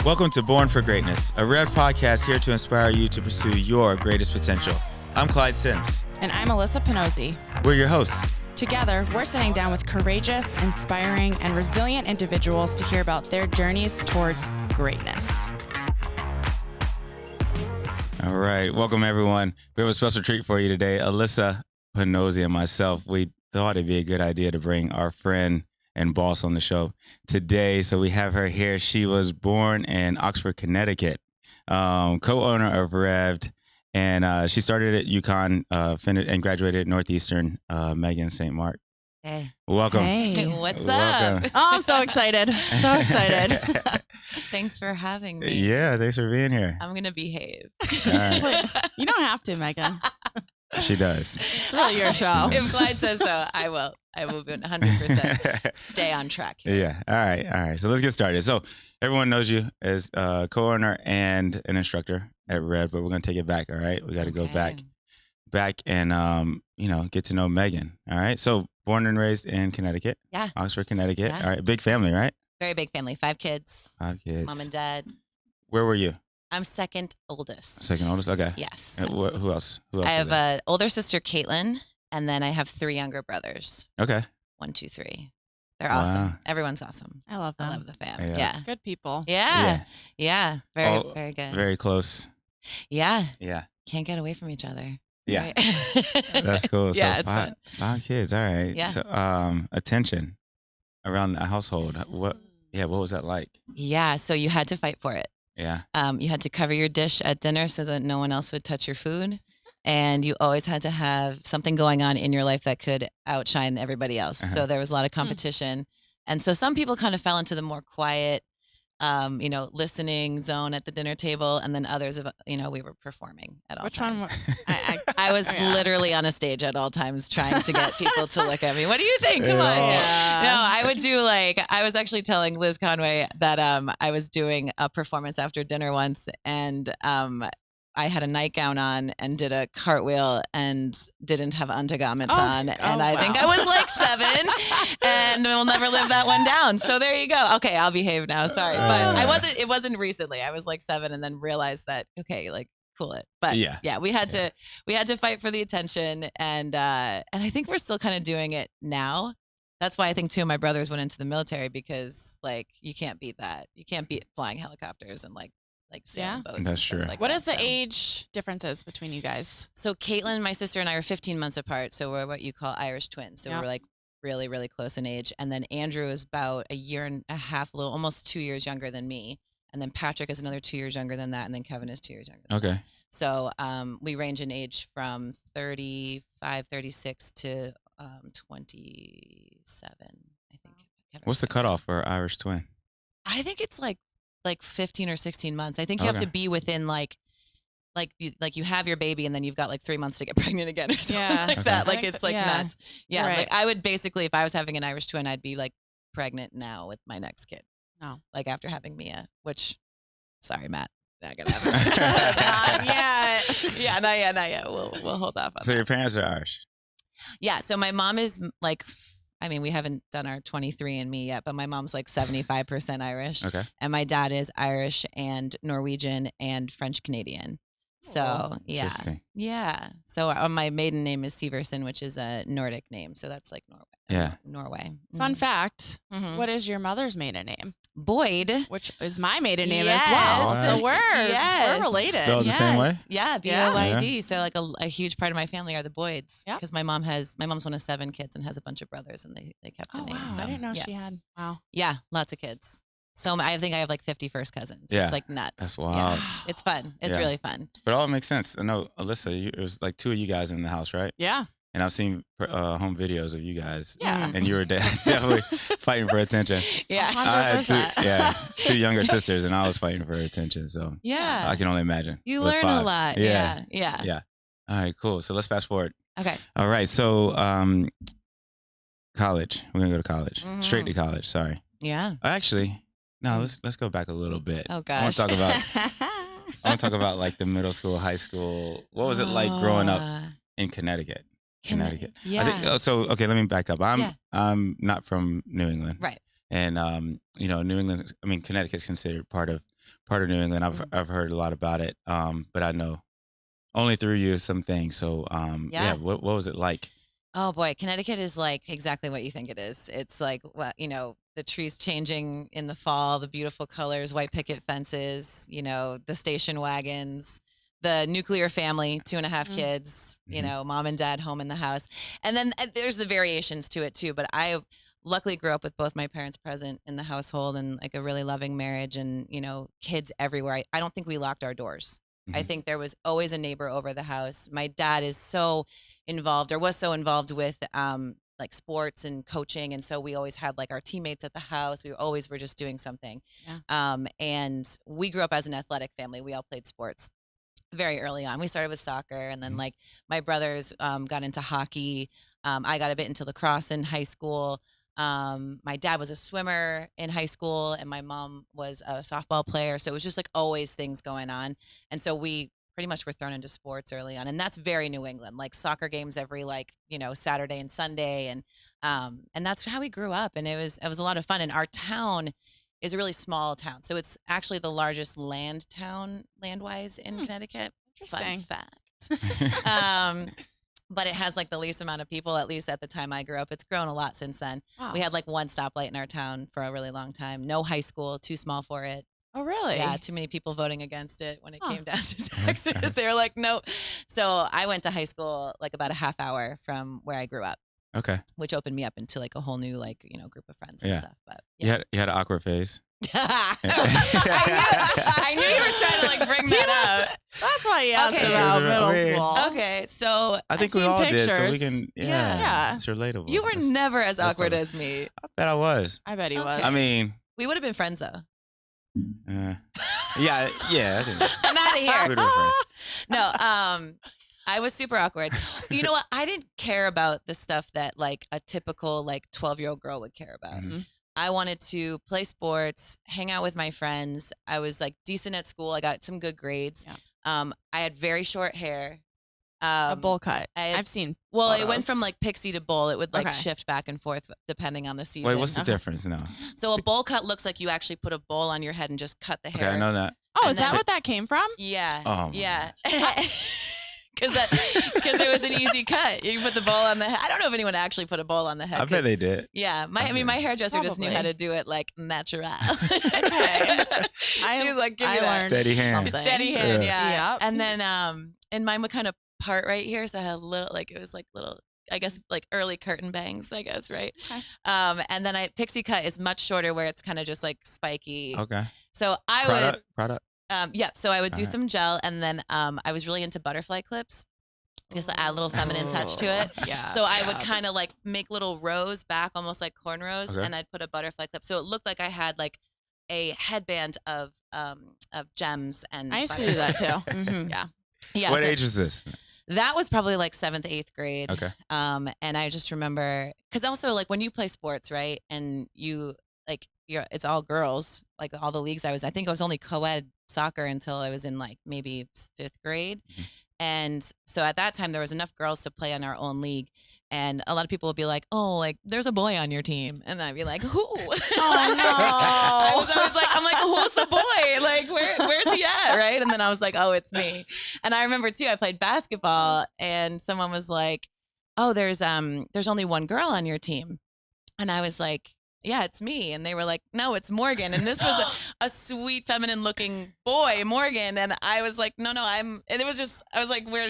Welcome to Born for Greatness, a Rev'd podcast here to inspire you to pursue your greatest potential. I'm Clyde Sims. And I'm Alyssa Panozzi. We're your hosts. Together, we're sitting down with courageous, inspiring, and resilient individuals to hear about their journeys towards greatness. All right. Welcome, everyone. We have a special treat for you today. Alyssa Panozzi and myself, we thought it'd be a good idea to bring our friend and boss on the show today. So we have her here. She was born in Oxford, Connecticut, co-owner of Rev'd, and she started at UConn, finished and graduated at Northeastern, Meaghan St. Marc. Hey. Welcome. Hey, what's Welcome. up? Oh, I'm so excited. So excited. Thanks for having me. Yeah, thanks for being here. I'm going to behave. All right. You don't have to, Meaghan. She does. It's really your show. If Clyde says so, I will. I will 100% stay on track here. Yeah. All right. So let's get started. So everyone knows you as a co-owner and an instructor at Rev'd, but we're going to take it back. All right. We got to go back and, get to know Meaghan. All right. So born and raised in Connecticut. Yeah. Oxford, Connecticut. Yeah. All right. Big family, right? Very big family. 5 kids. 5 kids. Mom and dad. Where were you? I'm second oldest. Second oldest? Okay. Yes. Who else? I have an older sister, Caitlin, and then I have 3 younger brothers. Okay. 1, 2, 3. They're awesome. Wow. Everyone's awesome. I love them. I love the fam. Yeah. Yeah. Good people. Yeah. Very, All very good. Very close. Yeah. Yeah. Can't get away from each other. Yeah. Right? That's cool. Yeah, So it's fun. 5 kids. All right. Yeah. So attention around the household. What was that like? Yeah. So you had to fight for it. Yeah. You had to cover your dish at dinner so that no one else would touch your food. And you always had to have something going on in your life that could outshine everybody else. Uh-huh. So there was a lot of competition. And so some people kind of fell into the more quiet, listening zone at the dinner table. And then others, we were performing at all Which times. one? I was Yeah. literally on a stage at all times trying to get people to look at me. What do you think? Come on. Yeah. No, I would do I was actually telling Liz Conway that I was doing a performance after dinner once, and I had a nightgown on and did a cartwheel and didn't have undergarments on. And I think I was like 7 and we'll never live that one down. So there you go. Okay, I'll behave now. Sorry. But it wasn't recently. I was like 7 and then realized that, okay, like cool it. But yeah, we had to fight for the attention, and I think we're still kind of doing it now. That's why I think 2 of my brothers went into the military, because like you can't beat that. You can't beat flying helicopters and like sailing boats. That's true. Like What that, is the so. age differences between you guys? So Caitlin, my sister, and I are 15 months apart. So we're what you call Irish twins. So Yeah. we're like really, really close in age. And then Andrew is about a year and a half, almost 2 years younger than me. And then Patrick is another 2 years younger than that. And then Kevin is 2 years younger than that. Okay. So we range in age from 35, 36 to 27, I think. Kevin What's the is. cutoff for Irish twin? I think it's like 15 or 16 months. I think you have Okay. to be within like you have your baby and then you've got like 3 months to get pregnant again or something Yeah. like Okay. that. I Like think it's like yeah. nuts. Yeah. Right. Like I would basically, if I was having an Irish twin, I'd be like pregnant now with my next kid. Oh. Like after having Mia, which, sorry, Matt, not gonna happen. Not yet. Yeah, not yet. We'll hold off on So that. your parents are Irish. Yeah. So my mom is like, I mean, we haven't done our 23andMe yet, but my mom's like 75% Irish. Okay. And my dad is Irish and Norwegian and French Canadian. So yeah, Interesting. yeah. So my maiden name is Severson, which is a Nordic name. So that's like Norway. Yeah. Norway. Fun fact. Mhm. What is your mother's maiden name? Boyd. Which is my maiden name Yes. as well. Wow. So we're Yes. related. Spelled the same way? Yeah, Yeah. BOYD. So like a huge part of my family are the Boyds. Yep. Because my mom's one of 7 kids and has a bunch of brothers, and they kept the Oh name. wow. So, I didn't know yeah. she had. Wow. Yeah, lots of kids. So I think I have like 50 first cousins. Yeah. It's like nuts. That's Yeah. wild. It's fun. It's Yeah. really fun. But all makes sense. I know, Alyssa, it was like 2 of you guys in the house, right? Yeah. And I've seen home videos of you guys. Yeah. And you were definitely fighting for attention. Yeah. I had 100%. 2 younger sisters, and I was fighting for attention. So Yeah. I can only imagine. You with learn 5. a lot. Yeah. Yeah. Yeah. All right, cool. So let's fast forward. Okay. All right. So college. We're gonna go to college. Mhm. Straight to college. Sorry. Yeah. Actually, no. Let's go back a little bit. Oh I want gosh. to talk about. I want to talk about like the middle school, high school. What was it like growing up in Connecticut? Connecticut. Yeah. I think, so okay, let me back up. Yeah. I'm not from New England. Right. And New England. I mean, Connecticut's considered part of part of New England. I've heard a lot about it, but I know only through you some things. So what was it like? Oh boy, Connecticut is like exactly what you think it is. It's like the trees changing in the fall, the beautiful colors, white picket fences, the station wagons, the nuclear family, 2.5 kids, mom and dad home in the house. And then there's the variations to it too, but I luckily grew up with both my parents present in the household and like a really loving marriage and, kids everywhere. I don't think we locked our doors. I think there was always a neighbor over the house. My dad is so involved or was so involved with like sports and coaching. And so we always had like our teammates at the house. We always were just doing something. Yeah. And we grew up as an athletic family. We all played sports very early on. We started with soccer and then like my brothers got into hockey. I got a bit into lacrosse in high school. My dad was a swimmer in high school and my mom was a softball player. So it was just like always things going on. And so we pretty much were thrown into sports early on. And that's very New England, like soccer games every Saturday and Sunday. And that's how we grew up. And it was a lot of fun. And our town is a really small town. So it's actually the largest land-wise in Connecticut. Interesting. Fun fact. But it has like the least amount of people, at least at the time I grew up. It's grown a lot since then. Wow. We had like one stoplight in our town for a really long time. No high school, too small for it. Oh, really? Yeah, too many people voting against it when it came down to taxes. They were like, no. So I went to high school like about a half hour from where I grew up. Okay. Which opened me up into like a whole new group of friends and stuff. But you had an awkward phase. I knew you were trying to like bring that up. That's why he asked about middle school. Okay, so I think we all did, so we can. Yeah, it's relatable. You were never as awkward as me. I bet I was. I bet he was. I mean, we would have been friends though. Yeah. I'm out of here. No, I was super awkward. You know what? I didn't care about the stuff that like a typical like 12-year-old girl would care about. I wanted to play sports, hang out with my friends. I was like decent at school. I got some good grades. Yeah. I had very short hair. A bowl cut. I've seen. Well, photos. It went from like pixie to bowl. It would like shift back and forth depending on the season. Wait, what's the difference now? So a bowl cut looks like you actually put a bowl on your head and just cut the hair. Okay, I know that. Oh, is that what that came from? Yeah. Oh, yeah. Because it was an easy cut. You put the bowl on the head. I don't know if anyone actually put a bowl on the head. I bet they did. Yeah, my hairdresser just knew how to do it like natural. Okay. She was like, "Give me that steady hand." Steady hand, yeah. Yep. And then and mine would kind of part right here, so I had a little it was like little. I guess like early curtain bangs, I guess, right? Okay. And then pixie cut is much shorter, where it's kind of just like spiky. Okay. So I product. So I would do some gel, and then I was really into butterfly clips, just to add a little feminine touch to it. Yeah. So I would kind of like make little rows back, almost like cornrows, and I'd put a butterfly clip, so it looked like I had like a headband of gems. And I used to do that too. Yeah. Yeah. What age is this? That was probably like 7th, 8th grade. Okay. And I just remember, because also like when you play sports, right, and it's all girls, like all the leagues I think I was only co-ed soccer until I was in like maybe 5th grade. And so at that time there was enough girls to play on our own league. And a lot of people would be like, "Oh, like there's a boy on your team," and I'd be like, "Who?" Oh no! I was always like, "I'm like, who's the boy? Like, where's he at?" Right? And then I was like, "Oh, it's me." And I remember too, I played basketball, and someone was like, "Oh, there's only one girl on your team," and I was like, "Yeah, it's me." And they were like, "No, it's Morgan." And this was a sweet, feminine looking boy, Morgan. And I was like, "No, and it was just, I was like, we're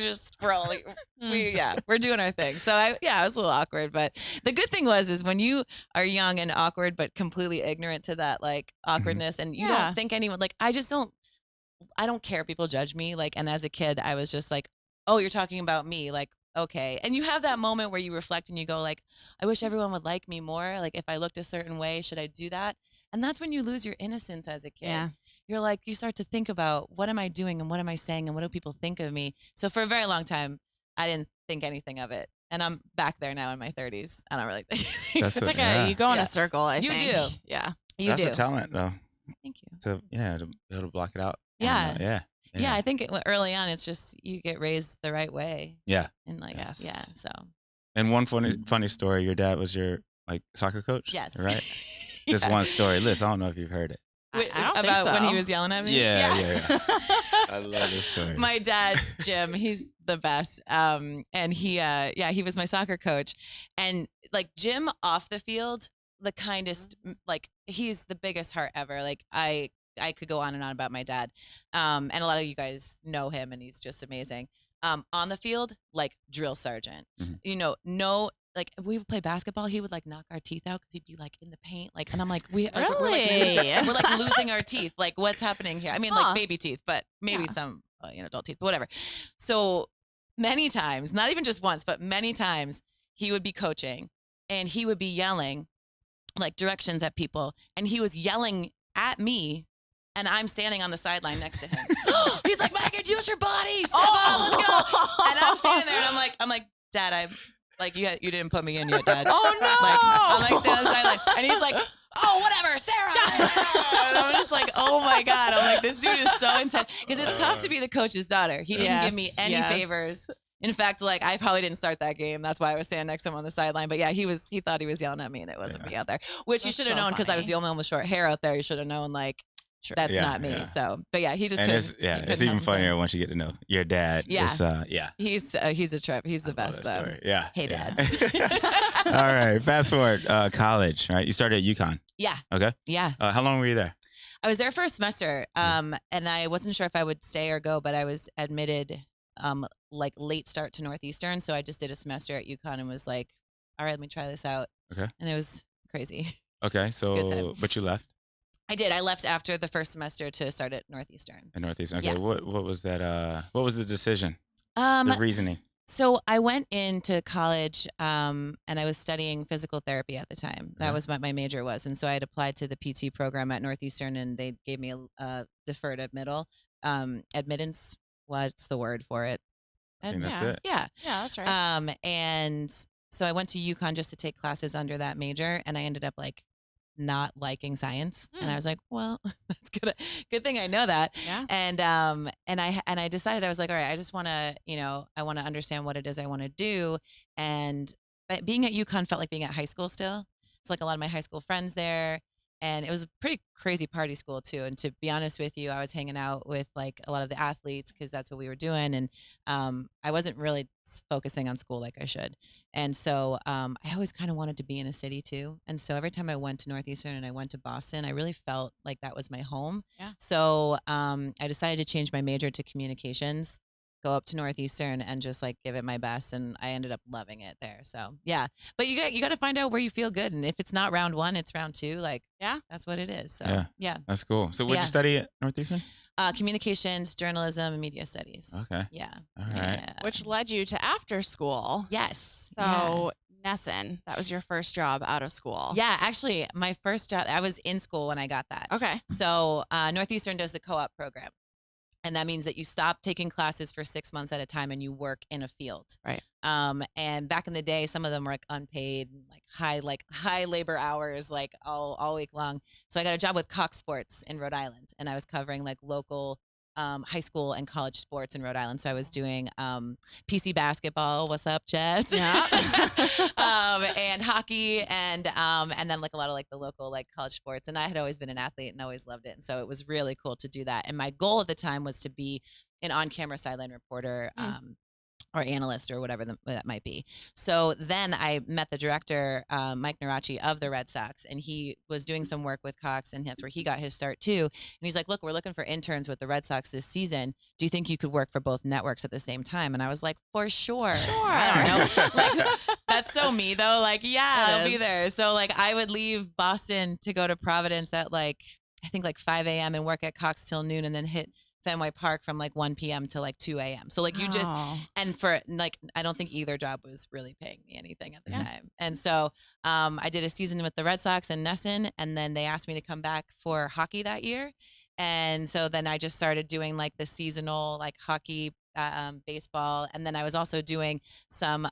doing our thing." So I was a little awkward, but the good thing is when you are young and awkward, but completely ignorant to that like awkwardness, and you don't think anyone, like, I don't care if people judge me. Like, and as a kid, I was just like, "Oh, you're talking about me." Like, okay. And you have that moment where you reflect and you go like, I wish everyone would like me more. Like if I looked a certain way, should I do that? And that's when you lose your innocence as a kid. Yeah. You're like, you start to think about what am I doing and what am I saying and what do people think of me? So for a very long time, I didn't think anything of it. And I'm back there now in my 30s. I don't really think. It's like you go in a circle, I think. You do. Yeah. That's a talent though. Thank you. So to be able to block it out. Yeah. Yeah, I think early on, it's just you get raised the right way. Yeah. And like, so. And one funny story, your dad was your like soccer coach? Yes. Right? Just one story. Listen, I don't know if you've heard it. I don't don't think about when so. he was yelling at me. Yeah. I love this story. My dad, Jim, he's the best. And he was my soccer coach. And like Jim off the field, the kindest, like he's the biggest heart ever. Like I could go on and on about my dad. And a lot of you guys know him and he's just amazing. On the field, like drill sergeant, like we would play basketball, he would like knock our teeth out because he'd be like in the paint, like, and I'm like, we're like losing our teeth. Like, what's happening here? I mean, like baby teeth, but maybe some adult teeth, but whatever. So many times, not even just once, but many times, he would be coaching and he would be yelling like directions at people, and he was yelling at me. And I'm standing on the sideline next to him. He's like, Meaghan, use your body. Step on, let's go. And I'm standing there, and I'm like, Dad, I'm like, you didn't put me in yet, Dad. Oh no! I'm like standing on the sideline, and he's like, oh, whatever, Sarah. And I'm just like, oh my God. I'm like, this dude is so intense because it's tough to be the coach's daughter. He didn't give me any favors. In fact, like I probably didn't start that game. That's why I was standing next to him on the sideline. But yeah, he thought he was yelling at me, and it wasn't me out there. Which you should have known because I was the only one with short hair out there. You should have known, like. Sure. That's not me. Yeah. So, but yeah, he just it's even funnier once you get to know your dad. Yeah, He's a trip. He's the best though. Story. Yeah. Hey, Dad. All right. Fast forward. College. Right. You started at UConn. Yeah. Okay. Yeah. How long were you there? I was there for a semester. And I wasn't sure if I would stay or go, but I was admitted like late start to Northeastern, so I just did a semester at UConn and was like, all right, let me try this out. Okay. And it was crazy. Okay. So, but you left. I did. I left after the first semester to start at Northeastern. At Northeastern. Okay. Yeah. What was that? What was the decision? The reasoning. So I went into college and I was studying physical therapy at the time. That was what my major was. And so I had applied to the PT program at Northeastern and they gave me a deferred admittance. What's the word for it? I think that's it. Yeah. Yeah, that's right. And so I went to UConn just to take classes under that major and I ended up like not liking science. And I was like, well, that's good thing I know that. Yeah. And I decided, I was like, all right, I just want to, I want to understand what it is I want to do. And being at UConn felt like being at high school still. It's like a lot of my high school friends there. And it was a pretty crazy party school too. And to be honest with you, I was hanging out with like a lot of the athletes because that's what we were doing. And I wasn't really focusing on school like I should. And so I always kind of wanted to be in a city too. And so every time I went to Northeastern and I went to Boston, I really felt like that was my home. Yeah. So I decided to change my major to communications, go up to Northeastern and just like give it my best. And I ended up loving it there. So yeah, but you got to find out where you feel good. And if it's not round one, it's round two. Like, yeah, that's what it is. So yeah. That's cool. So what'd you study at Northeastern? Communications, journalism, and media studies. Okay. Yeah. All right. Yeah. Which led you to after school. Yes. So Nesson, that was your first job out of school. Yeah, actually my first job, I was in school when I got that. Okay. So Northeastern does the co-op program. And that means that you stop taking classes for 6 months at a time and you work in a field. Right. And back in the day, some of them were like unpaid, like high labor hours, like all week long. So I got a job with Cox Sports in Rhode Island and I was covering like local high school and college sports in Rhode Island. So I was doing PC basketball. What's up, Jess? Yeah. And hockey and then like a lot of like the local like college sports. And I had always been an athlete and always loved it. And so it was really cool to do that. And my goal at the time was to be an on-camera sideline reporter. Or analyst or whatever that might be. So then I met the director, Mike Narachi of the Red Sox, and he was doing some work with Cox, and that's where he got his start too. And he's like, look, we're looking for interns with the Red Sox this season. Do you think you could work for both networks at the same time? And I was like, for sure. I don't know. Like, that's so me though. Like, yeah, I'll be there. So like I would leave Boston to go to Providence at like, I think like 5 a.m. and work at Cox till noon and then hit Fenway Park from like 1 p.m. to like 2 a.m. So like you just, and for like, I don't think either job was really paying me anything at the time. And so I did a season with the Red Sox and Nesson, and then they asked me to come back for hockey that year. And so then I just started doing like the seasonal like hockey baseball, and then I was also doing some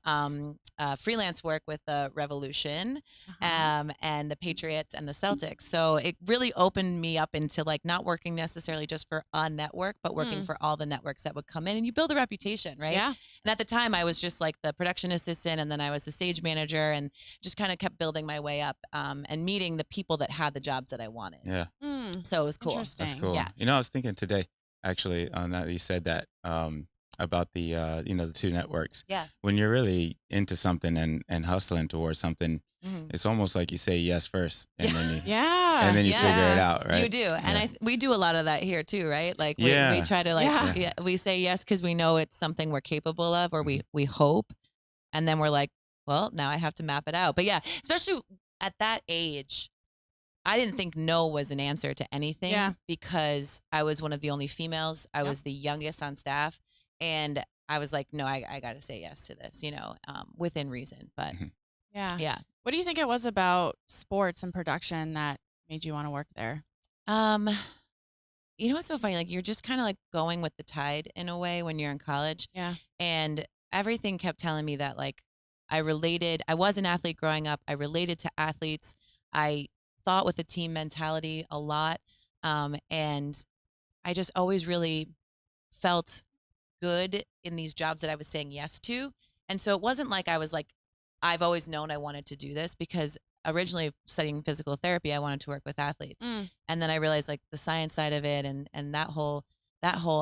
freelance work with the Revolution, and the Patriots and the Celtics. So it really opened me up into like not working necessarily just for a network, but working for all the networks that would come in, and you build a reputation, right? Yeah. And at the time, I was just like the production assistant, and then I was the stage manager, and just kind of kept building my way up, and meeting the people that had the jobs that I wanted. Yeah. So it was cool. Interesting. That's cool. Yeah. You know, I was thinking today, actually, on that you said that about the the two networks. Yeah. When you're really into something and hustling towards something, it's almost like you say yes first, and then you Yeah. figure it out, right? You do, and we do a lot of that here too, right? Like we try to we say yes because we know it's something we're capable of, or we hope, and then we're like, well, now I have to map it out. But yeah, especially at that age, I didn't think no was an answer to anything because I was one of the only females. I was the youngest on staff, and I was like, no, I got to say yes to this, within reason. But yeah. What do you think it was about sports and production that made you want to work there? What's so funny? Like you're just kind of like going with the tide in a way when you're in college. Yeah. And everything kept telling me that like I was an athlete growing up. I related to athletes. I thought with a team mentality a lot. And I just always really felt good in these jobs that I was saying yes to. And so it wasn't like I was like, I've always known I wanted to do this, because originally studying physical therapy, I wanted to work with athletes. And then I realized like the science side of it and that whole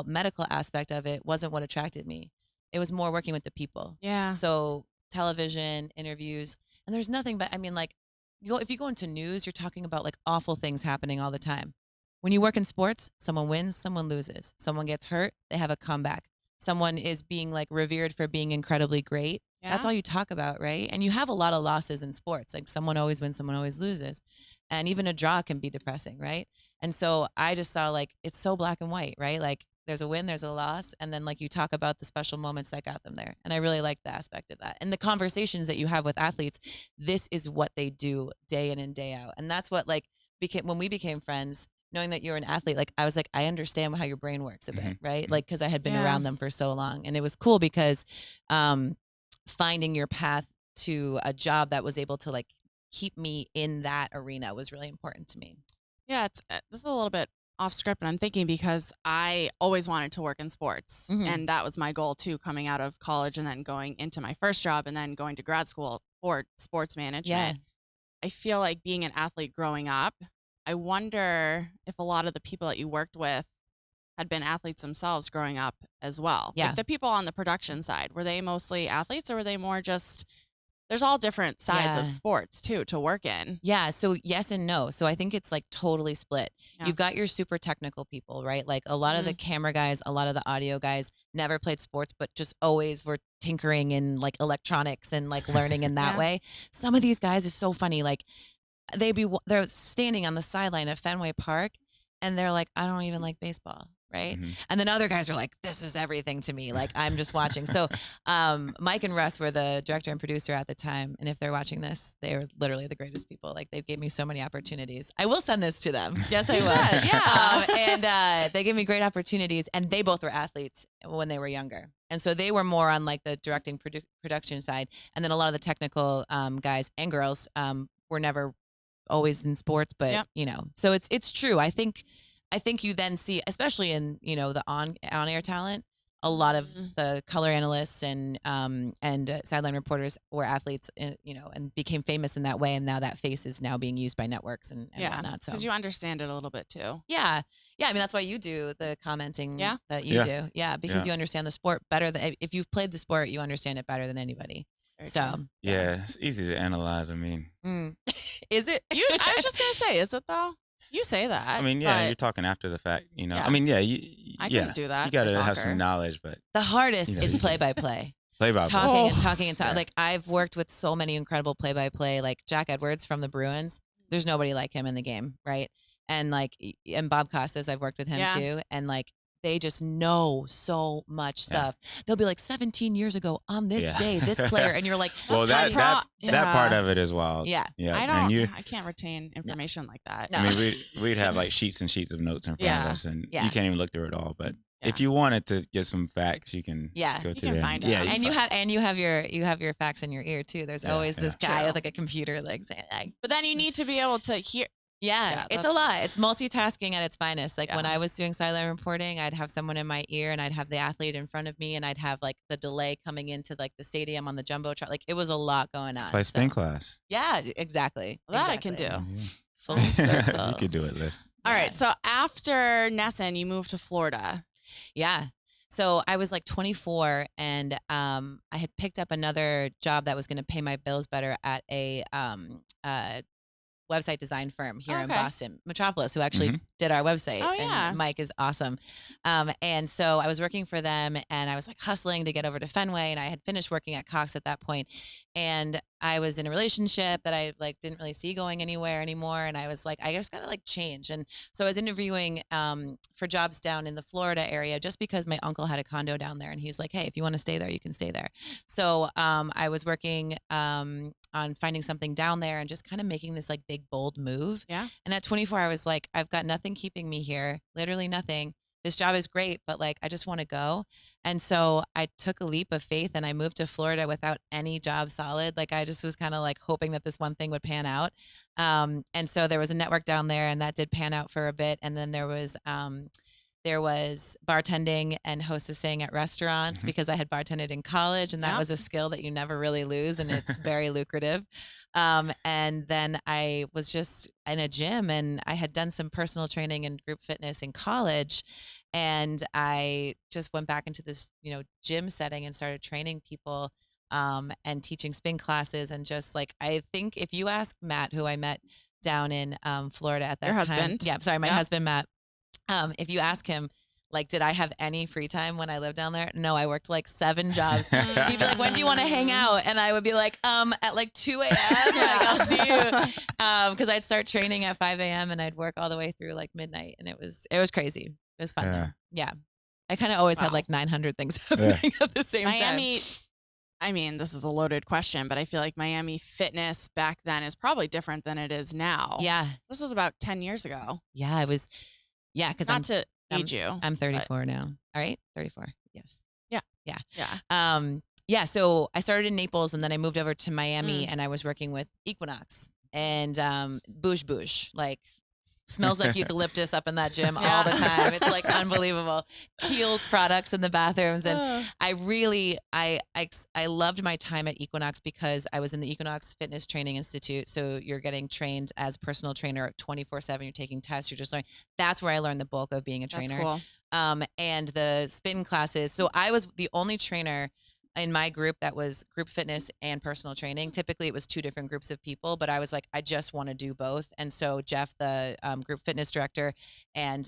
medical aspect of it wasn't what attracted me. It was more working with the people. Yeah. So television, interviews, and there's nothing but, I mean, like, if you go into news, you're talking about like awful things happening all the time. When you work in sports, someone wins, someone loses. Someone gets hurt, they have a comeback. Someone is being like revered for being incredibly great. Yeah. That's all you talk about, right? And you have a lot of losses in sports. Like someone always wins, someone always loses. And even a draw can be depressing, right? And so I just saw like it's so black and white, right? Like there's a win, there's a loss, and then like you talk about the special moments that got them there. And I really like the aspect of that. And the conversations that you have with athletes, this is what they do day in and day out. And that's what like when we became friends, knowing that you're an athlete, like I was like, I understand how your brain works a bit, right? Like, because I had been around them for so long. And it was cool because finding your path to a job that was able to like keep me in that arena was really important to me. Yeah, it's this is a little bit off script, but I'm thinking because I always wanted to work in sports, and that was my goal too, coming out of college and then going into my first job and then going to grad school for sports management. Yeah. I feel like being an athlete growing up, I wonder if a lot of the people that you worked with had been athletes themselves growing up as well. Yeah. Like the people on the production side, were they mostly athletes, or were they more just, there's all different sides of sports too to work in. Yeah. So yes and no. So I think it's like totally split. Yeah. You've got your super technical people, right? Like a lot of the camera guys, a lot of the audio guys never played sports, but just always were tinkering in like electronics and like learning in that way. Some of these guys are so funny. Like they're standing on the sideline at Fenway Park and they're like, I don't even like baseball. Right. And then other guys are like, this is everything to me. Like, I'm just watching. So Mike and Russ were the director and producer at the time. And if they're watching this, they were literally the greatest people. Like, they gave me so many opportunities. I will send this to them. Yes, I will. And they gave me great opportunities. And they both were athletes when they were younger. And so they were more on like the directing production side. And then a lot of the technical guys and girls were never always in sports. But, so it's true. I think you then see, especially in, the on-air talent, a lot of the color analysts and sideline reporters were athletes, and became famous in that way. And now that face is now being used by networks and whatnot. So because you understand it a little bit too. Yeah. I mean, that's why you do the commenting that you do. Yeah, because you understand the sport better than, if you've played the sport, you understand it better than anybody. Very so true. Yeah, it's easy to analyze. I mean, is it? I was just gonna say, is it though? You say that. I mean, you're talking after the fact, Yeah. I mean, I couldn't do that. You got to for have soccer. some knowledge, but The hardest is play-by-play. play-by-play. Talking and talking. Like, I've worked with so many incredible play-by-play, like Jack Edwards from the Bruins. There's nobody like him in the game, right? And and Bob Costas, I've worked with him too. And like, they just know so much stuff. They'll be like, 17 years ago on this day, this player, and you're like, well, that part of it is wild. Yeah. I can't retain information like that. No. I mean, we'd have like sheets and sheets of notes in front of us, and you can't even look through it all. But if you wanted to get some facts, you can Yeah. go You to can them. find it. Yeah, And you have your facts in your ear too. There's always this guy True. with like a computer like saying like, But then you need to be able to hear. yeah, it's a lot. It's multitasking at its finest. Like when Yeah. I was doing sideline reporting, I'd have someone in my ear and I'd have the athlete in front of me and I'd have like the delay coming into like the stadium on the jumbotron. Like it was a lot going on. It's like spin class. Yeah, exactly. Well, that I can Exactly. do. Full circle. You could do it, Liz. All right. So after Nesson, you moved to Florida. Yeah. So I was like 24 and I had picked up another job that was going to pay my bills better at a website design firm here in Boston, Metropolis, who actually did our website. Oh, yeah. And Mike is awesome. And so I was working for them and I was like hustling to get over to Fenway, and I had finished working at Cox at that point. And I was in a relationship that I like didn't really see going anywhere anymore. And I was like, I just gotta like change. And so I was interviewing for jobs down in the Florida area just because my uncle had a condo down there. And he's like, hey, if you want to stay there, you can stay there. So I was working on finding something down there and just kind of making this like big, bold move. Yeah. And at 24, I was like, I've got nothing keeping me here, literally nothing. This job is great, but like, I just want to go. And so I took a leap of faith and I moved to Florida without any job solid. Like I just was kind of like hoping that this one thing would pan out. And so there was a network down there and that did pan out for a bit. And then there was bartending and hostessing at restaurants because I had bartended in college, and that was a skill that you never really lose, and it's very lucrative. And then I was just in a gym, and I had done some personal training and group fitness in college, and I just went back into this, gym setting and started training people and teaching spin classes, and just like I think if you ask Matt, who I met down in Florida at that Your time, husband. yeah, sorry, my husband Matt. If you ask him, like, did I have any free time when I lived down there? No, I worked like 7 jobs. He'd be like, when do you want to hang out? And I would be like, at like 2 a.m. Like, I'll see you. Because I'd start training at 5 a.m. and I'd work all the way through like midnight. And it was crazy. It was fun though. Yeah. I kind of always had like 900 things happening at the same time. I mean, this is a loaded question, but I feel like Miami fitness back then is probably different than it is now. Yeah. This was about 10 years ago. Yeah, it was. Yeah, because Not to age you. I'm 34 now. All right, 34. Yes. Yeah. Yeah. Yeah. Yeah. So I started in Naples, and then I moved over to Miami, and I was working with Equinox and Bouge, like smells like eucalyptus up in that gym all the time. It's like unbelievable. Kiehl's products in the bathrooms, and I really I loved my time at Equinox because I was in the Equinox Fitness Training Institute. So you're getting trained as a personal trainer 24/7. You're taking tests. You're just learning. That's where I learned the bulk of being a trainer. That's cool. And the spin classes. So I was the only trainer in my group that was group fitness and personal training. Typically it was 2 different groups of people, but I was like, I just want to do both. And so Jeff, the group fitness director, and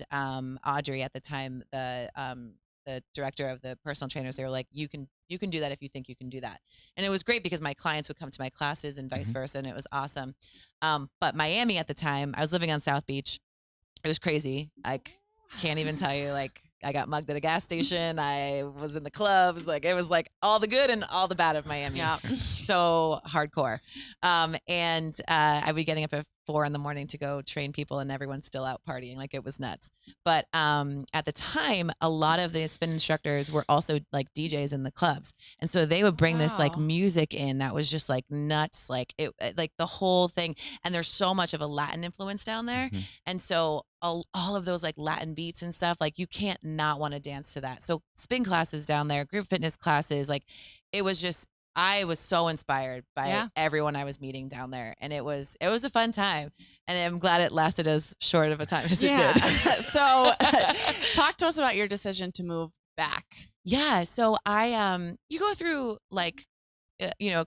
Audrey at the time, the director of the personal trainers, they were like, you can do that if you think you can do that. And it was great because my clients would come to my classes and vice versa. And it was awesome. But Miami at the time, I was living on South Beach. It was crazy. I can't even tell you, like, I got mugged at a gas station. I was in the clubs. Like, it was like all the good and all the bad of Miami. Yeah. So hardcore. And I'd be getting up at 4 a.m. to go train people, and everyone's still out partying. Like, it was nuts. But at the time, a lot of the spin instructors were also like DJs in the clubs. And so they would bring this like music in that was just like nuts, like it, like the whole thing. And there's so much of a Latin influence down there. And so all of those like Latin beats and stuff, like you can't not want to dance to that. So spin classes down there, group fitness classes, like it was just, I was so inspired by everyone I was meeting down there. And it was a fun time. And I'm glad it lasted as short of a time as it did. So talk to us about your decision to move back. Yeah. So you go through like,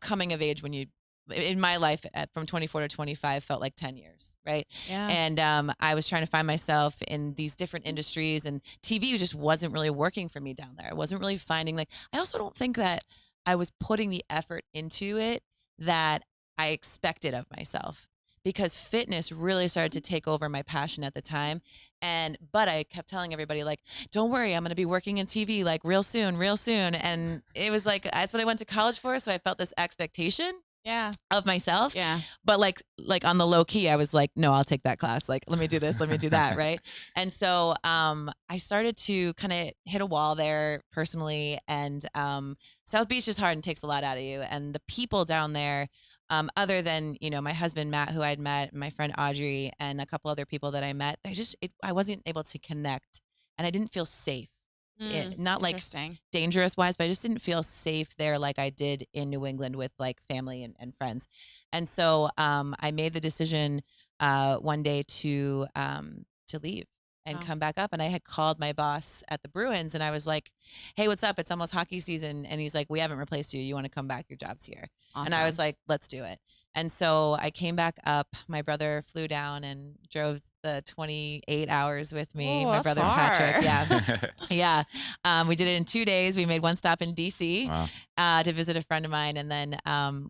coming of age when you, in my life from 24 to 25 felt like 10 years. Right. Yeah. And I was trying to find myself in these different industries, and TV just wasn't really working for me down there. I wasn't really finding, like, I also don't think that I was putting the effort into it that I expected of myself, because fitness really started to take over my passion at the time. But I kept telling everybody, like, don't worry, I'm going to be working in TV like real soon. And it was like, that's what I went to college for. So I felt this expectation of myself. Yeah. But like on the low key, I was like, no, I'll take that class. Like, let me do this, let me do that. Right. And so I started to kind of hit a wall there personally. And South Beach is hard and takes a lot out of you. And the people down there, other than, my husband, Matt, who I'd met, my friend Audrey, and a couple other people that I met, I wasn't able to connect and I didn't feel safe. Not like dangerous wise, but I just didn't feel safe there like I did in New England with like family and friends. And so I made the decision one day to leave and come back up. And I had called my boss at the Bruins and I was like, hey, what's up? It's almost hockey season. And he's like, we haven't replaced you. You want to come back? Your job's here. Awesome. And I was like, let's do it. And so I came back up. My brother flew down and drove the 28 hours with me. My brother Patrick. Yeah. Yeah. We did it in 2 days. We made one stop in DC to visit a friend of mine and then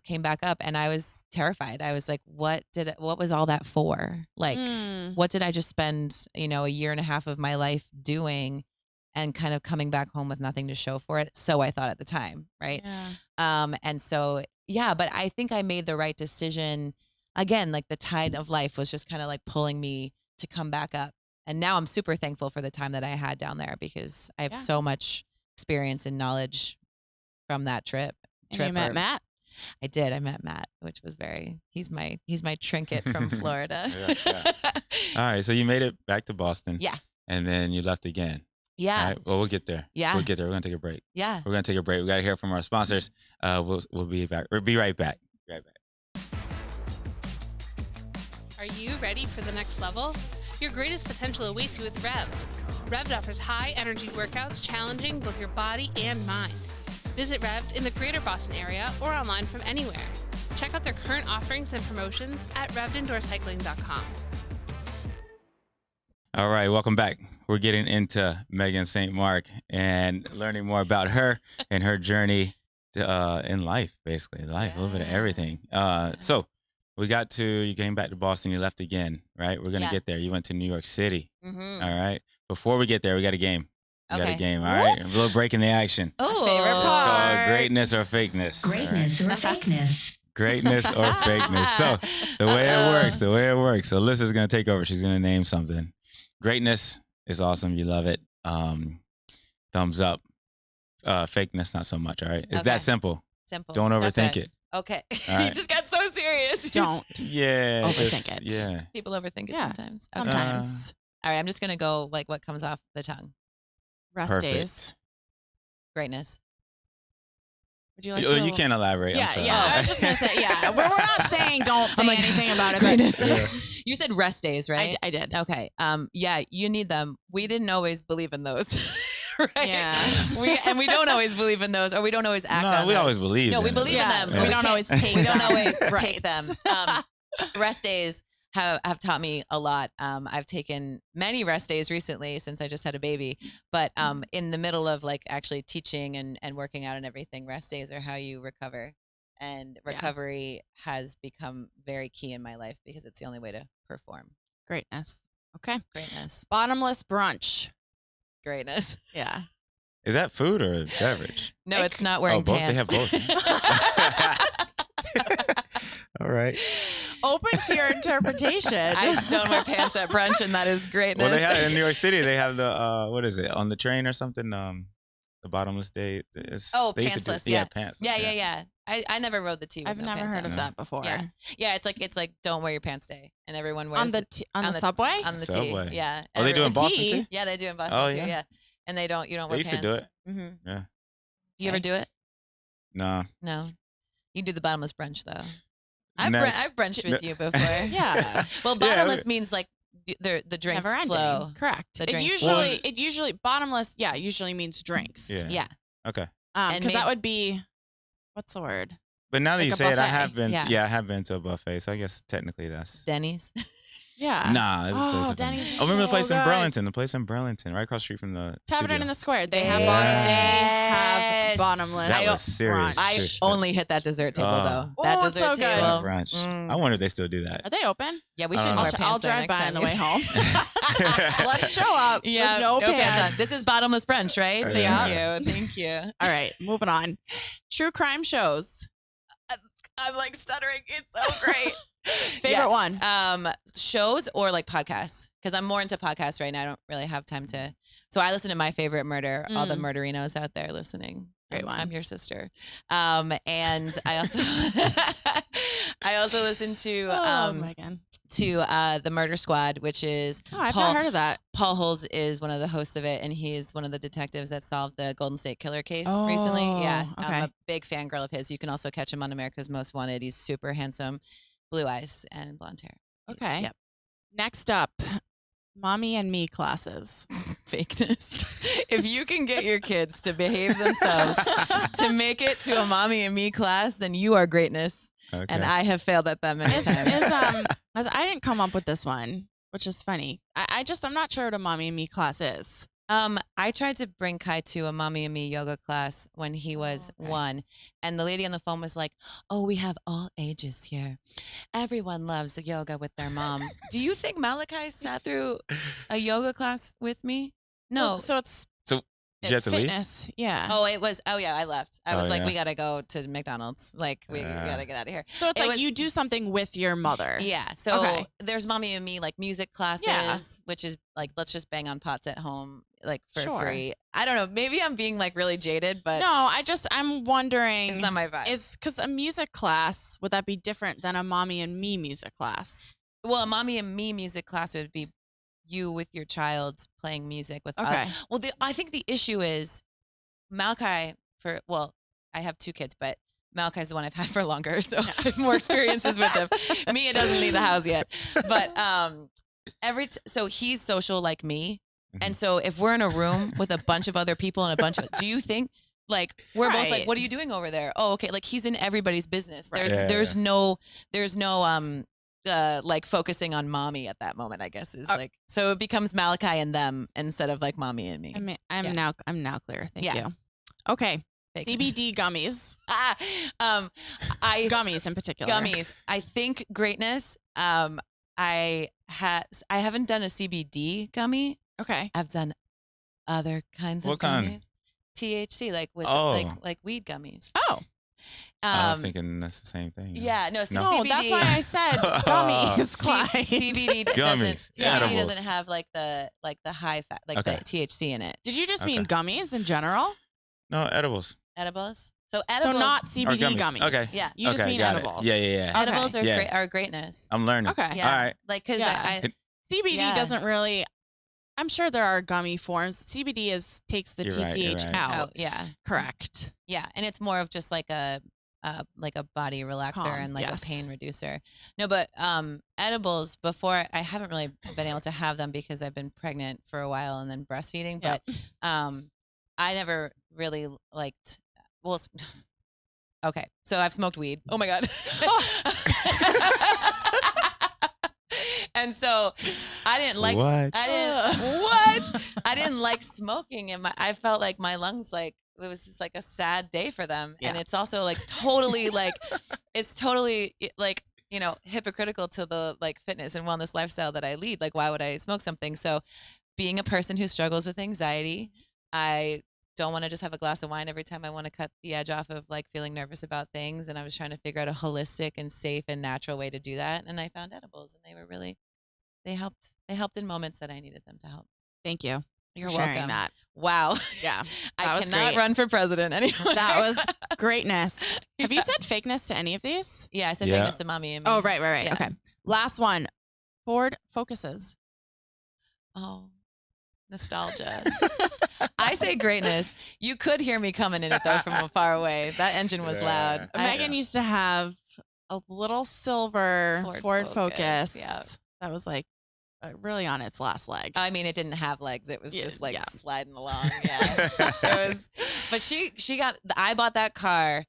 came back up and I was terrified. I was like, what was all that for? Like, what did I just spend, a year and a half of my life doing and kind of coming back home with nothing to show for it? So I thought at the time. Right. Yeah. And so yeah, but I think I made the right decision. Again, like the tide of life was just kind of like pulling me to come back up. And now I'm super thankful for the time that I had down there because I have so much experience and knowledge from that trip. And you met Matt? I did. I met Matt, which was he's my trinket from Florida. Yeah. All right. So you made it back to Boston. Yeah. And then you left again. Yeah. All right. Well, we'll get there. Yeah. We'll get there. We're going to take a break. Yeah. We're going to take a break. We got to hear from our sponsors. We'll be back. We'll be right back. Are you ready for the next level? Your greatest potential awaits you with Rev'd. Rev'd offers high energy workouts challenging both your body and mind. Visit Rev'd in the greater Boston area or online from anywhere. Check out their current offerings and promotions at revdindoorcycling.com. All right, welcome back. We're getting into Meaghan St. Marc and learning more about her and her journey in life, basically. A little bit of everything. So you came back to Boston, you left again, right? We're going to get there. You went to New York City. Mm-hmm. All right. Before we get there, we got a game. All right? A little break in the action. Oh, favorite part. It's called greatness or fakeness. Greatness or fakeness. Greatness or fakeness. So the way it works. So Alyssa's going to take over. She's going to name something. Greatness is awesome. You love it. Thumbs up. Fakeness, not so much. All right. It's that simple. Simple. Don't overthink it. Okay. Right. You just got so serious. Don't. Yeah. Overthink it. Yeah. People overthink it sometimes. Okay. Sometimes. All right. I'm just going to go like what comes off the tongue. Rest days. Greatness. Would you like to? You can't elaborate. Yeah. I'm sorry. Yeah. I was just going to say, yeah. We're not saying don't say anything about it. Greatness. You said rest days, right? I did. Okay. Yeah, you need them. We didn't always believe in those. Right? Yeah. We don't always believe in those, or we don't always act on those. We always believe. No, we believe in them. Yeah. We don't always take. We don't always Right. take them. Rest days have taught me a lot. I've taken many rest days recently since I just had a baby. But in the middle of like actually teaching and working out and everything, rest days are how you recover. And recovery has become very key in my life because it's the only way to perform. Greatness. Okay. Greatness. Bottomless brunch. Greatness. Yeah. Is that food or a beverage? No, it's not wearing both. pants. They have both. All right. Open to your interpretation. I don't wear pants at brunch, and that is greatness. Well, they have in New York City. They have the what is it on the train or something? The bottomless day. Pantsless. Yeah, pantsless. Yeah. I never rode the T. I've never heard of that before. Yeah. It's like don't wear your pants day, and everyone wears on the subway. On the subway. T. Yeah. Oh, they do in Boston too? Yeah, they do in Boston too. Yeah. And you don't wear pants. They used to do it. Mm-hmm. Yeah. You ever do it? No. You do the bottomless brunch though. I've brunched with you before. Yeah. Well, bottomless means like the drinks flow. Correct. It usually bottomless. Yeah, usually means drinks. Yeah. Okay. Because that would be, what's the word? But now that Like you a say it, I buffet. have been. Yeah. Yeah, I have been to a buffet. So I guess technically that's Denny's. Yeah. Nah. This place is Denny's is remember the so place in good. Burlington? The place in Burlington, right across the street from the Tavern studio. in the Square. They have Yes. bottomless. That was serious. I Shit. only hit that dessert table though. Oh, That it's dessert so good. table. Brunch. Mm. I wonder if they still do that. Are they open? Yeah, we I should don't wear know. pants. I'll there drive next by time. on the way home. Let's show up with no pants. on. This is bottomless brunch, right? Yeah. Thank you. All right, moving on. True crime shows. I'm like stuttering. It's so great. Favorite one? Shows or like podcasts? Because I'm more into podcasts right now. I don't really have time to. So I listen to My Favorite Murder. All the murderinos out there listening. Great one. I'm your sister. And I also I also listen to Meaghan. The Murder Squad, which is I've not heard of that. Paul Holes is one of the hosts of it, and he's one of the detectives that solved the Golden State Killer case recently. Yeah, okay. I'm a big fangirl of his. You can also catch him on America's Most Wanted. He's super handsome, blue eyes and blonde hair. Okay. Yep. Next up, mommy and me classes. Fakeness. If you can get your kids to behave themselves to make it to a mommy and me class, then you are greatness. Okay. And I have failed at them many times. I didn't come up with this one, which is funny. I'm not sure what a mommy and me class is. I tried to bring Kai to a mommy and me yoga class when he was 1, and the lady on the phone was like, "Oh, we have all ages here. Everyone loves the yoga with their mom." Do you think Malachi sat through a yoga class with me? No. So it's Did you have to leave? fitness. Yeah. Oh, it was. Oh, yeah, I left. I was like, yeah. we gotta go to McDonald's. Like, we gotta get out of here. So it's it like was- you do something with your mother. Yeah. So Okay. there's mommy and me like music classes, which is like, let's just bang on pots at home, like for Sure. free. I don't know. Maybe I'm being like really jaded, but No, I'm wondering. it's not my vibe. Is because a music class, would that be different than a mommy and me music class? Well, a mommy and me music class would be you with your child playing music with. Okay. I think the issue is Malachi. I have 2 kids, but Malachi's the one I've had for longer, so I have more experiences with him. Mia doesn't leave the house yet, but so he's social like me, and so if we're in a room with a bunch of other people and do you think? Like we're both like, Right. what are you doing over there? Oh, okay. Like he's in everybody's business. Right. There's no like focusing on mommy at that moment, I guess is like, so it becomes Malachi and them instead of like mommy and me. I mean, Yeah. I'm now clear. Thank Yeah. you. Okay. Fake CBD gummies. I Gummies in particular. gummies. I think greatness. I haven't done a CBD gummy. Okay. I've done other kinds What of kind? gummies. THC, like with Oh. like weed gummies. Oh. I was thinking that's the same thing. Yeah, no, so No, CBD, that's why I said gummies, Clyde. CBD Gummies, CBD edibles. doesn't have like the high fat, like Okay. the THC in it. Did you just mean Okay. gummies in general? No, edibles. Edibles. So So edibles. not CBD gummies. gummies. Okay. Yeah. You just Okay, mean got it. edibles. Yeah, yeah, yeah. edibles Okay. are Yeah. are greatness. I'm learning. Okay. Yeah. All right. Like because Yeah. CBD Yeah. doesn't really. I'm sure there are gummy forms. CBD takes the You're right, you're TCH right. out. yeah, Correct. yeah, and it's more of just like a body relaxer Calm, and like yes. a pain reducer. No, but edibles before I haven't really been able to have them because I've been pregnant for a while and then breastfeeding. Yep. But I never really liked. Well, okay, so I've smoked weed. Oh my god. And so I didn't like What? I didn't like smoking, and I felt like my lungs, like it was just like a sad day for them. And Yeah. it's also like totally like it's totally like, you know, hypocritical to the like fitness and wellness lifestyle that I lead. Like why would I smoke something? So being a person who struggles with anxiety, I don't want to just have a glass of wine every time I want to cut the edge off of like feeling nervous about things. And I was trying to figure out a holistic and safe and natural way to do that. And I found edibles, and they helped in moments that I needed them to help. Thank you. You're for sharing welcome. that. Wow. Yeah. I That was cannot great. run for president anymore. That was greatness. Have you Yeah. said fakeness to any of these? Yeah, I said Yeah. fakeness to mommy and me. Oh, right. Yeah. Okay. Last one. Ford Focuses. Oh, nostalgia. I say greatness. You could hear me coming in it though from far away. That engine was loud. Yeah. Meaghan used to have a little silver Ford Ford Focus, Focus. yeah. That was like really on its last leg. I mean, it didn't have legs. It was Yeah, just like yeah. sliding along. Yeah, it was. But she got. I bought that car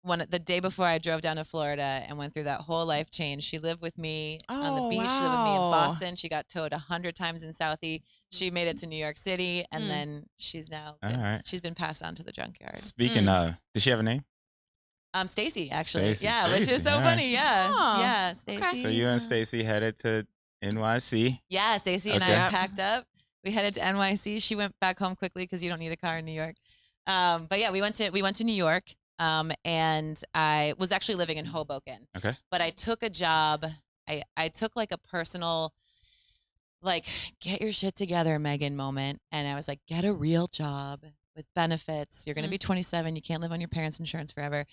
the day before I drove down to Florida and went through that whole life change. She lived with me on the Oh, beach. She lived with me in wow. Boston. She got towed 100 times in Southie. She made it to New York City, and Mm. then she's now All right. she's been passed on to the junkyard. Speaking of, did she have a name? Stacy actually. Stacey, Yeah, which Stacey, is so all right. funny. Yeah, Oh, yeah, Stacy. So you and Stacy headed to NYC. Yeah, Stacey and Okay. I packed up. We headed to NYC. She went back home quickly because you don't need a car in New York. But yeah, we went to New York. and I was actually living in Hoboken. Okay. But I took a job. I took like a personal, like, get your shit together, Meaghan moment. And I was like, get a real job with benefits. You're going to be 27. You can't live on your parents' insurance forever.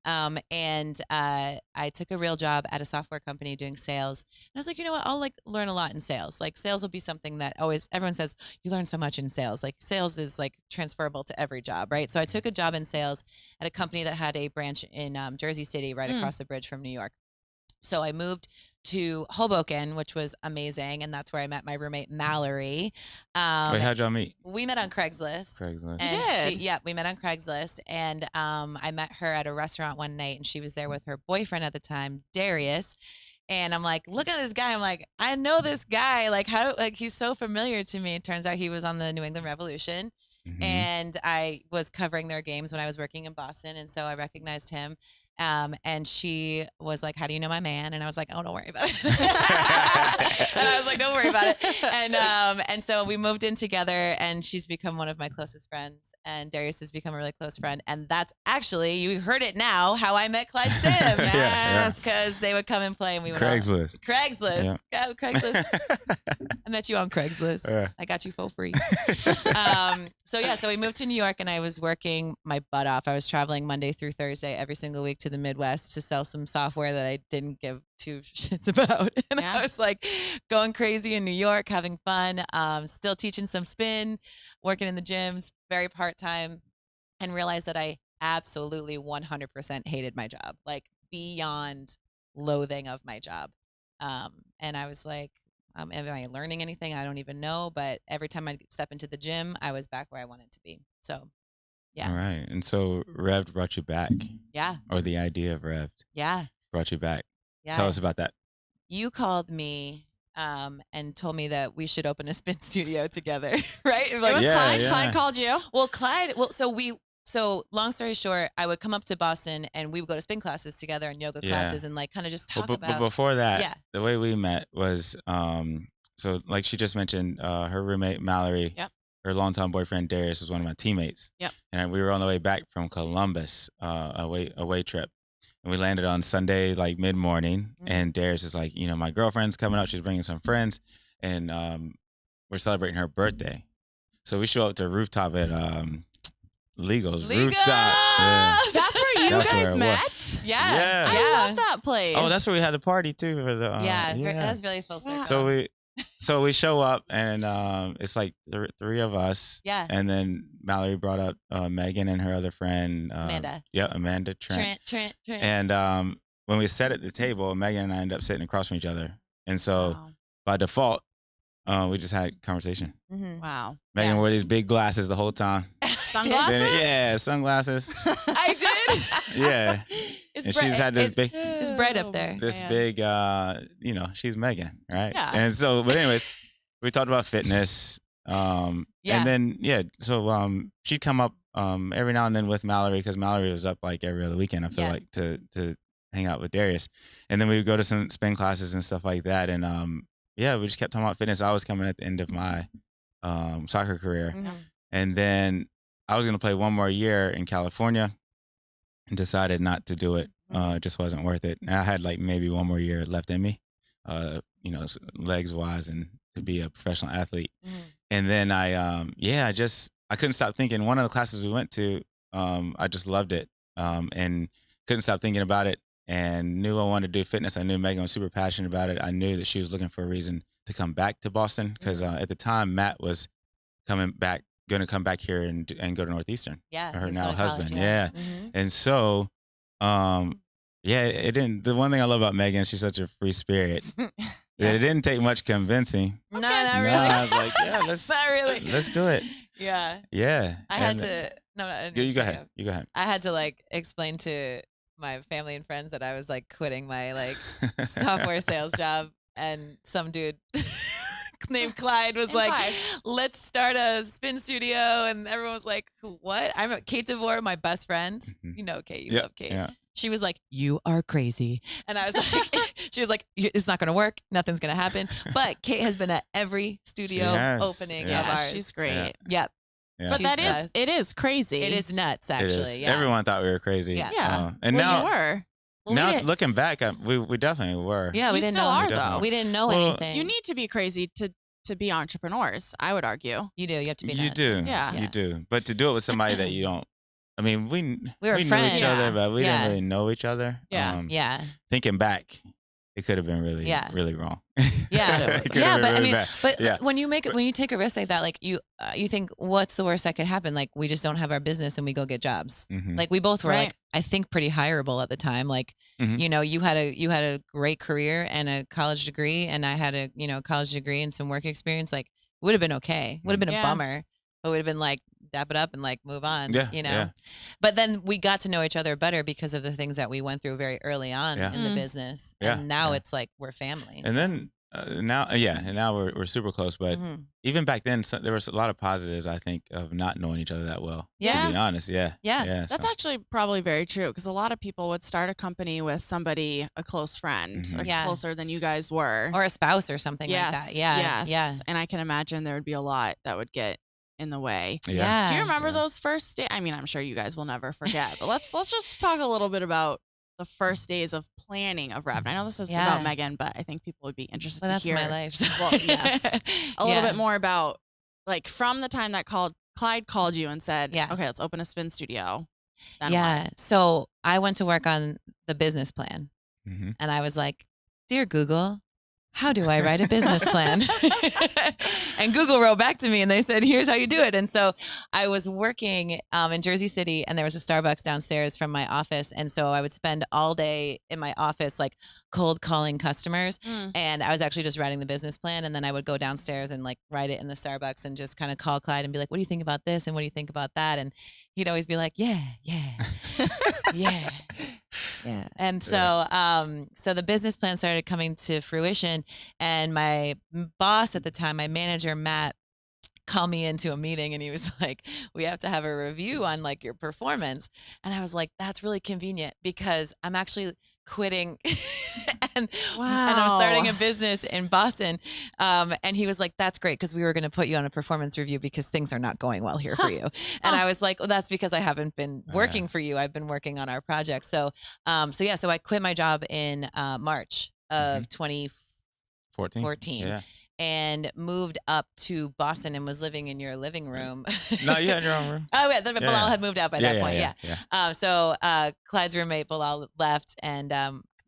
And I took a real job at a software company doing sales. And I was like, you know what? I'll like learn a lot in sales. Like sales will be something that always everyone says you learn so much in sales. Like sales is like transferable to every job, right? So I took a job in sales at a company that had a branch in Jersey City, right across the bridge from New York. So I moved to Hoboken, which was amazing, and that's where I met my roommate Mallory. Wait, how'd y'all meet? We met on Craigslist. You did? We met on Craigslist, and I met her at a restaurant one night, and she was there with her boyfriend at the time, Darius. And I'm like, look at this guy. I'm like, I know this guy. Like, he's so familiar to me. It turns out he was on the New England Revolution, and I was covering their games when I was working in Boston, and so I recognized him. And she was like, how do you know my man? And I was like, oh, don't worry about it. And I was like, don't worry about it. And so we moved in together, and she's become one of my closest friends, and Darius has become a really close friend. And that's actually, you heard it now, how I met Clyde Sim. Yes. Because they would come and play, and we would Craigslist. Craigslist. Yeah. Craigslist. I met you on Craigslist. Yeah. I got you for free. So we moved to New York, and I was working my butt off. I was traveling Monday through Thursday every single week to the Midwest to sell some software that I didn't give two shits about. And I was like going crazy in New York, having fun, still teaching some spin, working in the gyms, very part-time, and realized that I absolutely 100% hated my job, like beyond loathing of my job. And I was like, am I learning anything? I don't even know. But every time I step into the gym, I was back where I wanted to be. So, yeah. All right. And so Rev'd brought you back. Yeah. Or the idea of Rev'd. Yeah. Brought you back. Yeah. Tell us about that. You called me and told me that we should open a spin studio together, right? Like, It was Yeah, Clyde. yeah. Clyde called you. Well, Clyde, so long story short, I would come up to Boston and we would go to spin classes together and yoga classes and like kind of just talk But about. before that, Yeah. the way we met was, so like she just mentioned, her roommate Mallory, Yep. her longtime boyfriend Darius was one of my teammates. Yep. And we were on the way back from Columbus, away trip. And we landed on Sunday, like mid-morning. And Darius is like, my girlfriend's coming up. She's bringing some friends. And we're celebrating her birthday. So we show up to rooftop at Legal's rooftop. Yeah. That's where you That's where guys it met? Yeah. I love that place. Oh, that's where we had the party too. For the, That's really full circle. So we show up and it's like three of us. Yeah. And then Mallory brought up Meaghan and her other friend. Amanda. Yeah, Amanda Trent. And when we sat at the table, Meaghan and I ended up sitting across from each other. And so by default, we just had conversation. Wow. Meaghan wore these big glasses the whole time. Sunglasses? Sunglasses. I did. Yeah. It's And she's had this big, It's bright up there. this man. big, she's Meaghan, right? Yeah. And so, but anyways, we talked about fitness. And then, so she'd come up every now and then with Mallory because Mallory was up like every other weekend, I feel like, to hang out with Darius. And then we would go to some spin classes and stuff like that. And we just kept talking about fitness. I was coming at the end of my soccer career. And then I was going to play one more year in California and decided not to do it. It just wasn't worth it. And I had like maybe one more year left in me, legs wise and to be a professional athlete. And then I couldn't stop thinking. One of the classes we went to, I just loved it and couldn't stop thinking about it and knew I wanted to do fitness. I knew Meaghan was super passionate about it. I knew that she was looking for a reason to come back to Boston because at the time Matt was going to come back here and go to Northeastern. Yeah. Her he's now going to college, husband. Yeah. And so, it didn't. The one thing I love about Meaghan, she's such a free spirit. That it didn't take much convincing. No, not really. I was like, Not really. Let's do it. Yeah. Yeah. I had to. No, You go ahead. You go ahead. I had to like explain to my family and friends that I was like quitting my like software sales job, and some dude named Clyde was like, let's start a spin studio, and everyone was like, what? I'm Kate DeVore, my best friend. You know Kate, you love Kate. Yeah. She was like, you are crazy. And I was like, she was like, it's not going to work. Nothing's going to happen. But Kate has been at every studio opening of ours. She's great. Yep. Yeah. But that She's, is, it is crazy. it is nuts, It actually. is. Yeah. Everyone thought we were crazy. Yeah. Yeah. And well, now, you were. Well, we now didn't- looking back, we definitely were. yeah, we You didn't still know. are, definitely though. We didn't know Well, anything. You need to be crazy to be entrepreneurs, I would argue. You do. You have to be You nuts. do. Yeah. You do. But to do it with somebody that you don't, I mean, we were knew friends. each other, Yeah. but we Yeah. didn't really know each other. Yeah. Yeah. Thinking back, it could have been really, Yeah. really wrong. Yeah. It could Yeah, have been but I really mean, bad. but Yeah. when you take a risk like that, like you think, what's the worst that could happen? Like we just don't have our business and we go get jobs. Mhm. Like we both were Right. like, I think pretty hireable at the time. Like, Mhm. you know, you had a great career and a college degree, and I had a, college degree and some work experience. Like would have been okay. Would have been a Yeah. bummer, but would have been like dap it up and like move on. Yeah, You know. yeah. But then we got to know each other better because of the things that we went through very early on Yeah. in the Mm. business. Yeah, And now yeah. it's like we're family. And then now we're super close. But Mhm. even back then, there was a lot of positives, I think, of not knowing each other that well. Yeah. To be honest, yeah. Yeah. That's so. actually probably very true because a lot of people would start a company with somebody, a close friend, Mhm. or Yeah. closer than you guys were. Or a spouse or something yes, like that. Yeah. yes. Yeah. And I can imagine there would be a lot that would get in the way. Yeah. Do you remember Yeah. those first days? I mean, I'm sure you guys will never forget, but let's just talk a little bit about the first days of planning of Rev'd. I know this is about Yeah. Meaghan, but I think people would be interested Well, to that's hear my life. Well, yes. a little Yeah. bit more about like from the time that Clyde called you and said, Yeah. okay, let's open a spin studio. Then Yeah. what? So I went to work on the business plan, Mhm. and I was like, "Dear Google, how do I write a business plan?" And Google wrote back to me and they said, "Here's how you do it." And so I was working in Jersey City, and there was a Starbucks downstairs from my office. And so I would spend all day in my office, like cold calling customers. Mm. And I was actually just writing the business plan. And then I would go downstairs and like write it in the Starbucks and just kind of call Clyde and be like, "What do you think about this? And what do you think about that?" And he'd always be like, "Yeah, yeah, yeah." Yeah. And so, so the business plan started coming to fruition, and my boss at the time, my manager, Matt, called me into a meeting and he was like, "We have to have a review on like your performance." And I was like, "That's really convenient because I'm actually quitting and I'm starting a Wow. business in Boston." And he was like, "That's great because we were going to put you on a performance review because things are not going well here for you." And I was like, "Well, that's because I haven't been working for you. I've been working on our project." So, so I quit my job in March of 2014 14. Yeah. and moved up to Boston and was living in your living room. No, you had your own room. Oh, yeah. Bilal Yeah. had moved out by that point. Yeah. Yeah. So Clyde's roommate, Bilal, left and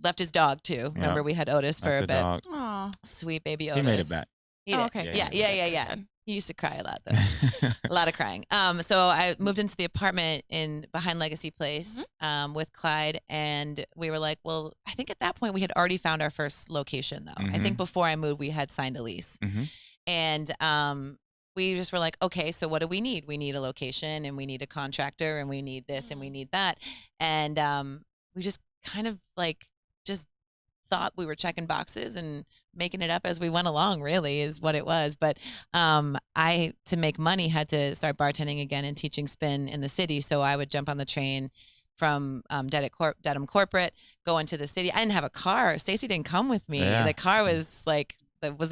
left his dog too. Remember, we had Otis for Left a the bit. dog. Oh. Sweet baby Otis. He made it back. He Oh, did. okay. Yeah. Yeah, Yeah. Good. He used to cry a lot though. A lot of crying. So I moved into the apartment behind Legacy Place with Clyde, and we were like, well, I think at that point we had already found our first location though. I think before I moved, we had signed a lease. Mhm. And we just were like, okay, so what do we need? We need a location, and we need a contractor, and we need this, and we need that. And we just kind of like just thought we were checking boxes and making it up as we went along, really is what it was. But I, to make money, had to start bartending again and teaching spin in the city. So I would jump on the train from Dedham Corporate, go into the city. I didn't have a car. Stacy didn't come with me. Yeah. The car was like, that was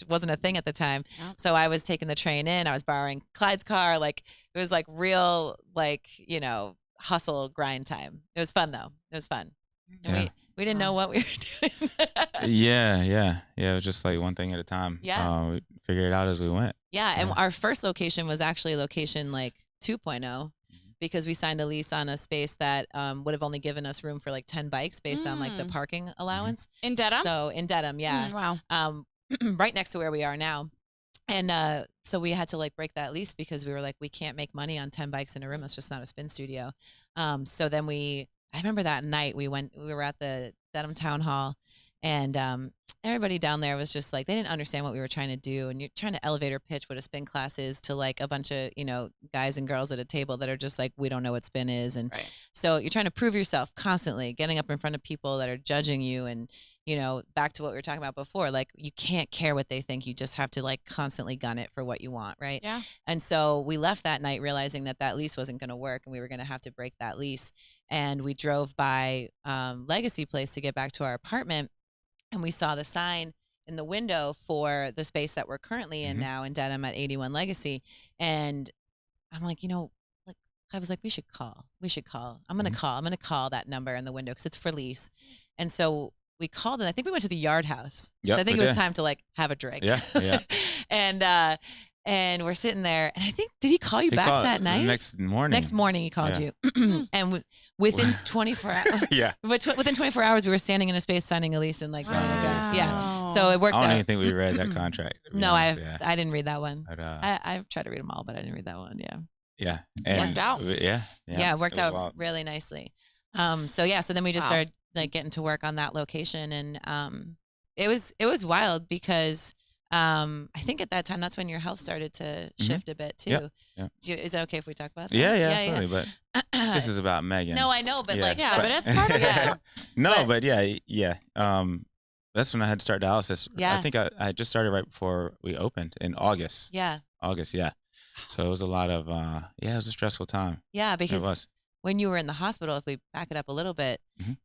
wasn't a thing at the time. Yep. So I was taking the train in. I was borrowing Clyde's car. Like it was like real, like, hustle grind time. It was fun though. It was fun. And Yeah. we didn't know what we were doing. Yeah. It was just like one thing at a time. Yeah. We figured it out as we went. Yeah, and Yeah. our first location was actually location like 2.0 because we signed a lease on a space that would have only given us room for like 10 bikes based on like the parking allowance. In Dedham? So in Dedham, yeah. Wow. Right next to where we are now. And so we had to like break that lease because we were like, we can't make money on 10 bikes in a room. It's just not a spin studio. So then I remember that night we were at the Dedham Town Hall, and everybody down there was just like, they didn't understand what we were trying to do. And you're trying to elevator pitch what a spin class is to like a bunch of, guys and girls at a table that are just like, we don't know what spin is. And Right. so you're trying to prove yourself constantly, getting up in front of people that are judging you. And, back to what we were talking about before, like you can't care what they think. You just have to like constantly gun it for what you want. Right. Yeah. And so we left that night realizing that lease wasn't going to work and we were going to have to break that lease. And we drove by Legacy Place to get back to our apartment, and we saw the sign in the window for the space that we're currently in now in Dedham at 81 Legacy. And I'm like, like I was like, we should call. I'm going to call. I'm going to call that number in the window because it's for lease. And so we called, and I think we went to the Yard House. Yep, So I think it was time to like have a drink. Yeah. And we're sitting there, and I think, did he call you back that night? Next morning. Next morning he called you. And within 24 hours, within 24 hours, we were standing in a space signing a lease and like, yeah. So it worked out. I don't even think we read that contract. No, I didn't read that one. But, I tried to read them all, but I didn't read that one. Yeah. Yeah. And worked out. Yeah, it worked out wild. really nicely. So then we just started like getting to work on that location, and it was wild because I think at that time that's when your health started to shift a bit too. Yep. Is that okay if we talk about that? Yeah, absolutely. But this is about Meaghan. No, I know, but but it's part of the story. No, but yeah. That's when I had to start dialysis. Yeah. I think I just started right before we opened in August. Yeah. August, yeah. So it was a lot of it was a stressful time. Yeah, It because was. when you were in the hospital, if we back it up a little bit,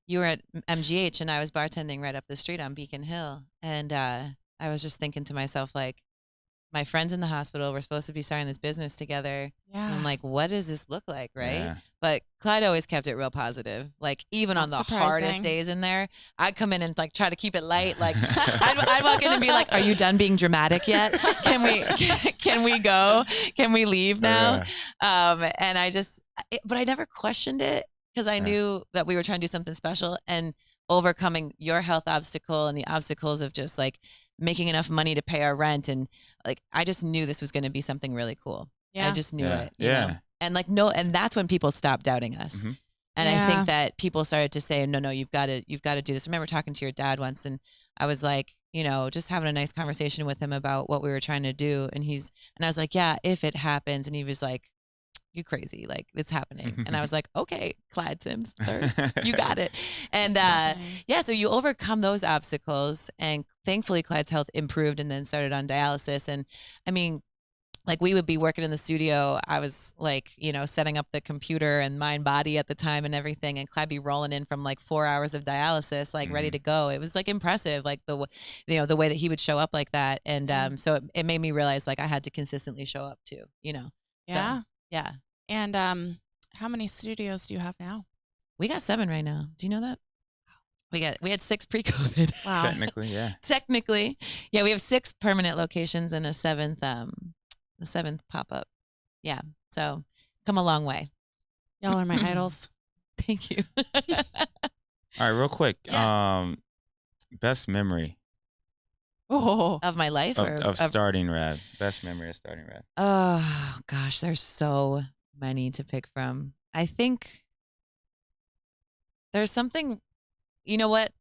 you were at MGH and I was bartending right up the street on Beacon Hill. And I was just thinking to myself, like, my friends in the hospital, we're supposed to be starting this business together. Yeah. And I'm like, what does this look like, right? Yeah. But Clyde always kept it real positive. Like, even on the That's hardest surprising. days in there, I'd come in and like try to keep it light. Like, I'd walk in and be like, are you done being dramatic yet? Can we go? Can we leave now? And but I never questioned it because I knew that we were trying to do something special, and overcoming your health obstacle and the obstacles of just like making enough money to pay our rent. And like, I just knew this was going to be something really cool. Yeah. I just knew it. Yeah. You know? And like, and that's when people stopped doubting us. Mhm. And I Yeah. think that people started to say, no, you've got to do this. I remember talking to your dad once, and I was like, just having a nice conversation with him about what we were trying to do. And I was like, yeah, if it happens. And he was like, you crazy, like it's happening. And I was like, okay, Clyde Sims third, you got it. And so you overcome those obstacles, and thankfully Clyde's health improved and then started on dialysis. And I mean, like, we would be working in the studio. I was like, setting up the computer and mind body at the time and everything, and Clyde be rolling in from like 4 hours of dialysis, like ready to go. It was like impressive, like the way that he would show up like that. And so it made me realize like I had to consistently show up too, Yeah. So, yeah. And how many studios do you have now? We got 7 right now. Do you know that? We had 6 pre-COVID. Wow. Technically, yeah. Technically, yeah, we have 6 permanent locations and a 7th, the 7th pop-up. Yeah, so come a long way. Y'all are my idols. Thank you. All right, real quick. Yeah. Best memory Oh, Of my life, of starting Rev. Best memory of starting Rev. Oh gosh, there's so many to pick from. I think there's something. You know what?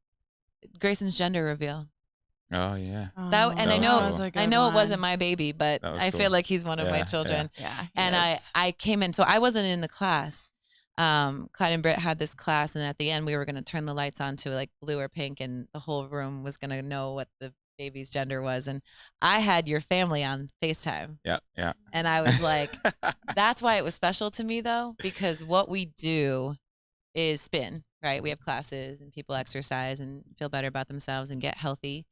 Grayson's gender reveal. Oh yeah. And That was I know it wasn't my baby, but That was I cool. feel like he's one of my Yeah, children. Yeah. And I came in, so I wasn't in the class. Clyde and Britt had this class, and at the end we were going to turn the lights on to like blue or pink, and the whole room was going to know what the baby's gender was. And I had your family on FaceTime. Yeah. And I was like, that's why it was special to me though, because what we do is spin, right? We have classes and people exercise and feel better about themselves and get healthy.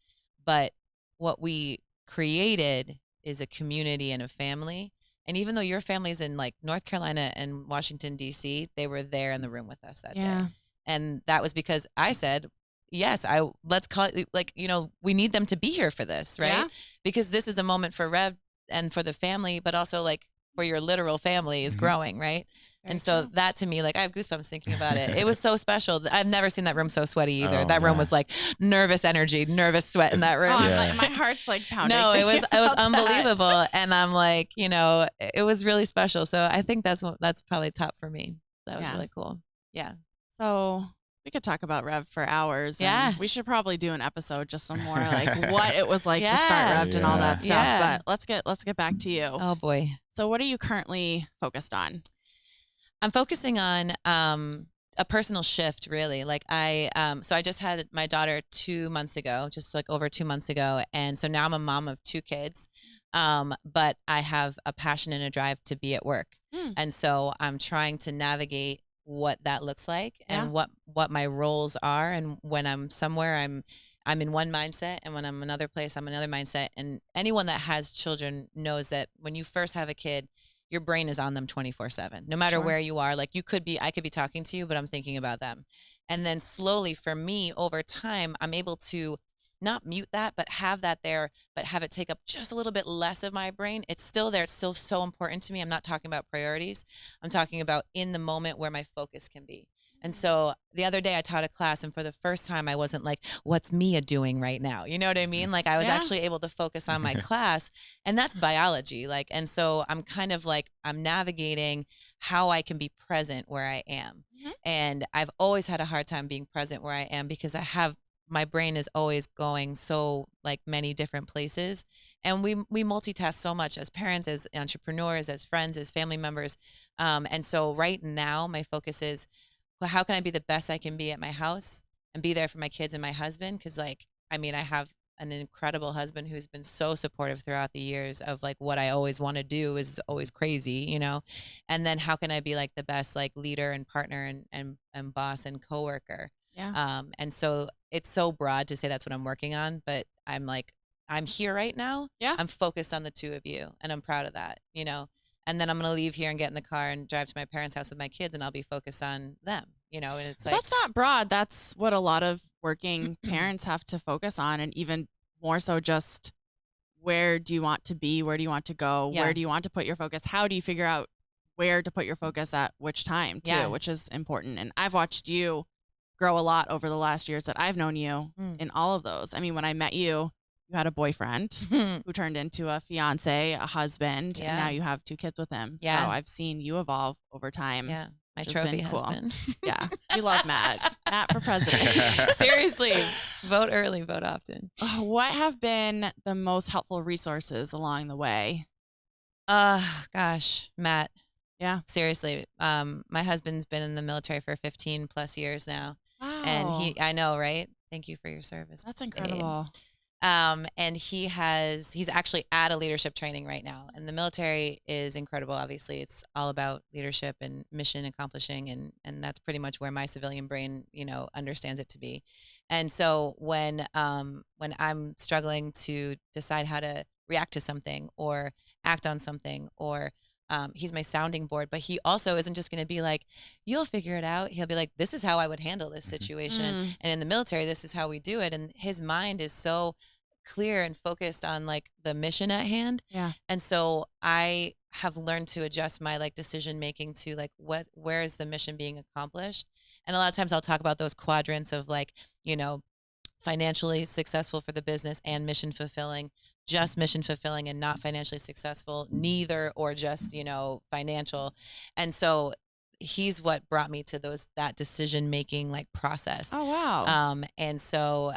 But what we created is a community and a family. And even though your family's in like North Carolina and Washington, D.C., they were there in the room with us that day. And that was because I said, yes, let's call it like, we need them to be here for this, right? Yeah. Because this is a moment for Rev and for the family, but also like for your literal family is growing, right? And so that to me, like I have goosebumps thinking about it. It was so special. I've never seen that room so sweaty either. Oh, that room yeah. was like nervous energy, nervous sweat in that room. Oh, Yeah. my heart's like pounding. No, it was thinking about that. unbelievable. And I'm like, it was really special. So I think that's probably top for me. That was Yeah. really cool. Yeah. So we could talk about Rev for hours. Yeah. And we should probably do an episode just some more like what it was like to start Yeah. Rev'd and all that stuff. Yeah. But let's get back to you. Oh boy. So what are you currently focused on? I'm focusing on a personal shift, really. Like so I just had my daughter 2 months ago, just like over 2 months ago. And so now I'm a mom of 2 kids. But I have a passion and a drive to be at work. And so I'm trying to navigate what that looks like and what my roles are. And when I'm somewhere, I'm in one mindset, and when I'm another place, I'm another mindset. And anyone that has children knows that when you first have a kid, your brain is on them 24/7, no matter Sure. where you are. Like I could be talking to you, but I'm thinking about them. And then slowly for me over time, I'm able to not mute that, but have that there, but have it take up just a little bit less of my brain. It's still there. It's still so important to me. I'm not talking about priorities. I'm talking about in the moment where my focus can be. And so the other day I taught a class, and for the first time I wasn't like, what's Mia doing right now? You know what I mean? Like I was Yeah. actually able to focus on my class, and that's biology. Like, and so I'm kind of like, I'm navigating how I can be present where I am. Mhm. And I've always had a hard time being present where I am because my brain is always going so like many different places. And we multitask so much as parents, as entrepreneurs, as friends, as family members. And so right now my focus is, well, how can I be the best I can be at my house and be there for my kids and my husband? Because like, I mean, I have an incredible husband who's been so supportive throughout the years of like what I always want to do is always crazy, you know? And then how can I be like the best like leader and partner and boss and coworker? Yeah. And so it's so broad to say that's what I'm working on, but I'm like, I'm here right now. Yeah. I'm focused on the two of you, and I'm proud of that, you know? And then I'm going to leave here and get in the car and drive to my parents' house with my kids, and I'll be focused on them, you know? And it's But like, that's not broad. That's what a lot of working parents have to focus on, and even more so just where do you want to be? Where do you want to go? Yeah. Where do you want to put your focus? How do you figure out where to put your focus at which time too, Yeah. which is important. And I've watched you grow a lot over the last years that I've known you in all of those. I mean, when I met you, you had a boyfriend who turned into a fiance, a husband, and now you have 2 kids with him. Yeah. So I've seen you evolve over time. yeah, my which has trophy been cool. husband. Yeah. We love Matt. Matt for president. Seriously, vote early, vote often. What have been the most helpful resources along the way? Gosh, Matt. Yeah. Seriously, my husband's been in the military for 15 plus years now. Wow. And I know, right? Thank you for your service. That's babe. incredible. And he's actually at a leadership training right now. And the military is incredible. Obviously, it's all about leadership and mission accomplishing, and that's pretty much where my civilian brain, you know, understands it to be. And so when I'm struggling to decide how to react to something or act on something, or he's my sounding board, but he also isn't just going to be like, you'll figure it out. He'll be like, this is how I would handle this situation. And in the military, this is how we do it. And his mind is so clear and focused on like the mission at hand. Yeah. And so I have learned to adjust my like decision making to like where is the mission being accomplished. And a lot of times I'll talk about those quadrants of like, you know, financially successful for the business and mission fulfilling, just mission fulfilling and not financially successful, neither, or just, you know, financial. And so he's what brought me to that decision making like process. Oh, wow. And so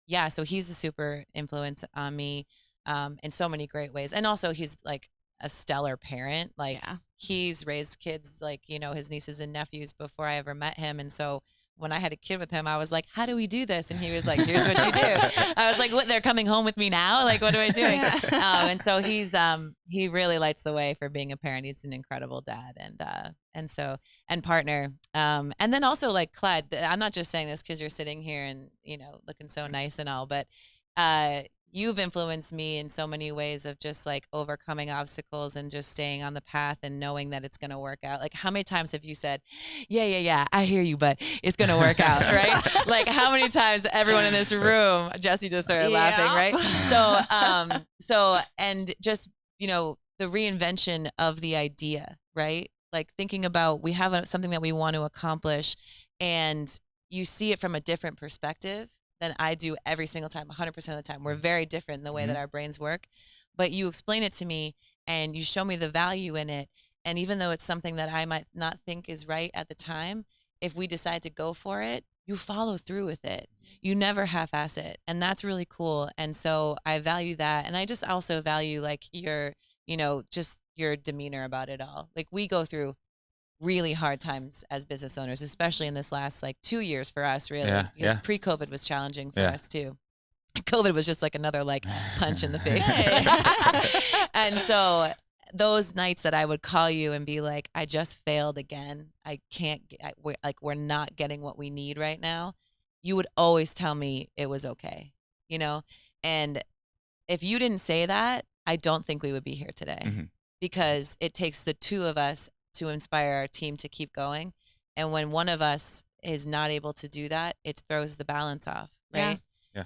yeah, so he's a super influence on me in so many great ways. And also he's like a stellar parent. Like he's raised kids, like, you know, his nieces and nephews before I ever met him. And so when I had a kid with him, I was like, how do we do this? And he was like, here's what you do. I was like, what, they're coming home with me now? Like, what am I doing? And so he really lights the way for being a parent. He's an incredible dad and partner. And then also like Clyde, I'm not just saying this because you're sitting here and, you know, looking so nice and all, but you've influenced me in so many ways of just like overcoming obstacles and just staying on the path and knowing that it's going to work out. Like how many times have you said, yeah, I hear you, but it's going to work out, right? Like how many times everyone in this room, Jesse just started laughing, right? So, and just, you know, the reinvention of the idea, right? Like thinking about, we have something that we want to accomplish and you see it from a different perspective than I do every single time, 100% of the time. We're very different in the way that our brains work, but you explain it to me and you show me the value in it. And even though it's something that I might not think is right at the time, if we decide to go for it, you follow through with it. You never half-ass it. And that's really cool. And so I value that. And I just also value like your, you know, just your demeanor about it all. Like we go through really hard times as business owners, especially in this last like 2 years for us, really. Because pre-COVID was challenging for us too. COVID was just like another like punch in the face. And so those nights that I would call you and be like, I just failed again. I can't, we're not getting what we need right now. you would always tell me it was okay, and if you didn't say that, I don't think we would be here today, because it takes the two of us to inspire our team to keep going. And when one of us is not able to do that, it throws the balance off, right? Yeah.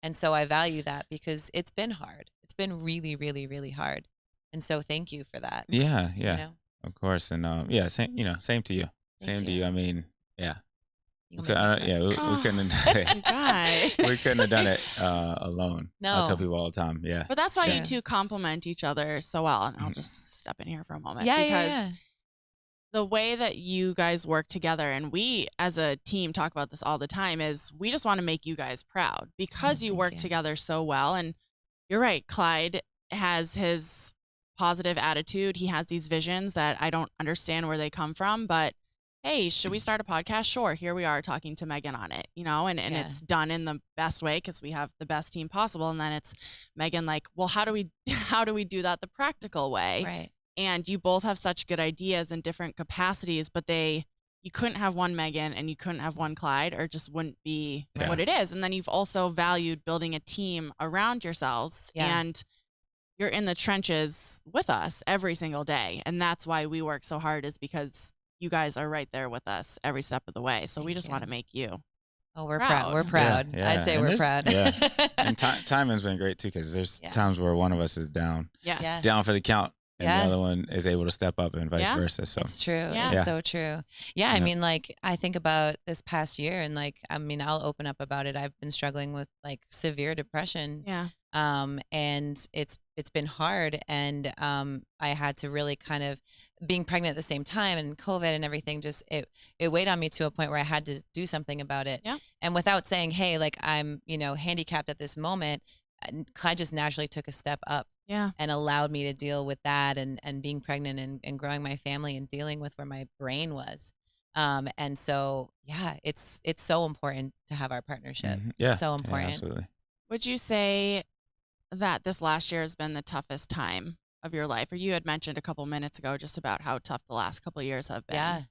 And so I value that, because it's been hard. It's been really, really, really hard. And so thank you for that. Yeah. Of course. And same to you. Thank To you. I mean, yeah. You We made me cry. we couldn't have Guys. we couldn't have done it alone. I No. tell people all the time. Yeah. But that's why you Sure. two complement each other so well. And I'll just step in here for a moment. Yeah, because yeah. the way that you guys work together, and we as a team talk about this all the time, is we just want to make you guys proud because you thank work you. together so well. And you're right, Clyde has his positive attitude. He has these visions that I don't understand where they come from, but hey, should we start a podcast? Sure. Here we are talking to Meaghan on it, and Yeah. it's done in the best way because we have the best team possible. And then it's Meaghan like, well, how do we do that the practical way? Right. And you both have such good ideas in different capacities, but you couldn't have one Meaghan and you couldn't have one Clyde, or it just wouldn't be Yeah. what it is. And then you've also valued building a team around yourselves, Yeah. and you're in the trenches with us every single day. And that's why we work so hard, is because you guys are right there with us every step of the way. So we Thank just you. want to make you. Oh, we're Proud. proud. We're proud. Yeah, I'd say and we're there's- proud. yeah. And timing's been great too, because there's Yeah. times where one of us is down Yes. Yeah. for the count, and Yeah. the other one is able to step up, and vice Yeah. versa. So It's true. Yeah. It's Yeah. so true. Yeah. I Yeah. mean, like, I think about this past year, and I'll open up about it. I've been struggling with severe depression. Yeah. And it's been hard. And I had to really kind of, being pregnant at the same time and COVID and everything, just it weighed on me to a point where I had to do something about it. Yeah. And without saying, hey, I'm, handicapped at this moment, Clyde just naturally took a step up Yeah. and allowed me to deal with that, and being pregnant and growing my family and dealing with where my brain was. And so, yeah, it's so important to have our partnership. yeah, So yeah, important. absolutely. Would you say that this last year has been the toughest time of your life? Or you had mentioned a couple minutes ago just about how tough the last couple of years have been. Yeah.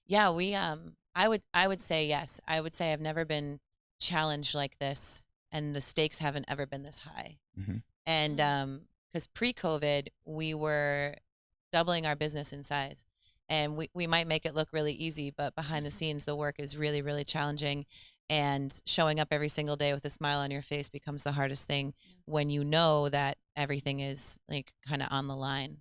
Yeah, we I would say yes. I would say I've never been challenged like this, and the stakes haven't ever been this high. Mhm. And cuz pre-COVID, we were doubling our business in size. And we might make it look really easy, but behind the scenes the work is really, really challenging. And showing up every single day with a smile on your face becomes the hardest thing when you know that everything is kind of on the line.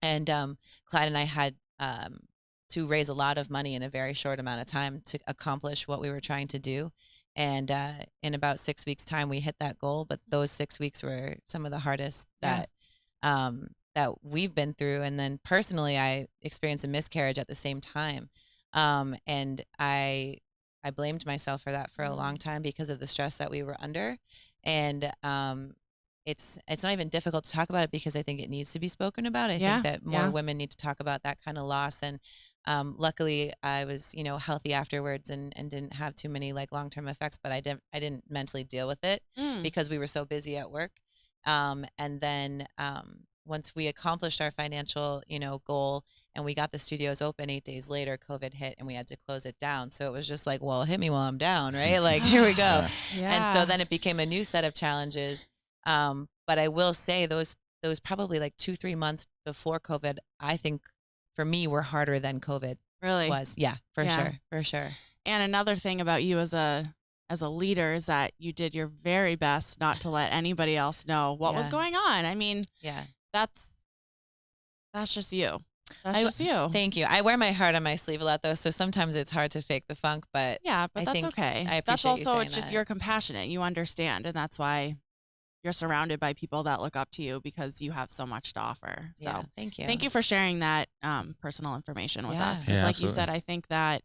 And Clyde and I had to raise a lot of money in a very short amount of time to accomplish what we were trying to do. And in about 6 weeks' time, we hit that goal. But those 6 weeks were some of the hardest Yeah. that we've been through. And then personally, I experienced a miscarriage at the same time. And I blamed myself for that for a long time because of the stress that we were under. And it's not even difficult to talk about it, because I think it needs to be spoken about. I Yeah, think that more yeah. women need to talk about that kind of loss. And luckily I was, healthy afterwards and didn't have too many long-term effects, but I didn't mentally deal with it Mm. because we were so busy at work. And then once we accomplished our financial, goal, and we got the studios open, 8 days later, COVID hit and we had to close it down. So it was just well, hit me while I'm down, right? Here we go. Yeah. And so then it became a new set of challenges. But I will say those probably 2-3 months before COVID, I think for me were harder than COVID Really? was. Yeah, for Yeah. sure. And another thing about you as a leader is that you did your very best not to let anybody else know what was Yeah. going on. I mean, Yeah. that's just you. That's I- just you. Thank you. I wear my heart on my sleeve a lot though, so sometimes it's hard to fake the funk, but Yeah, but I that's think okay. I That's appreciate you also saying just that. you're compassionate. You understand, and that's why you're surrounded by people that look up to you because you have so much to offer. So yeah, thank you. thank you for sharing that personal information with Yeah. us. Because Yeah, like you said, absolutely. I think that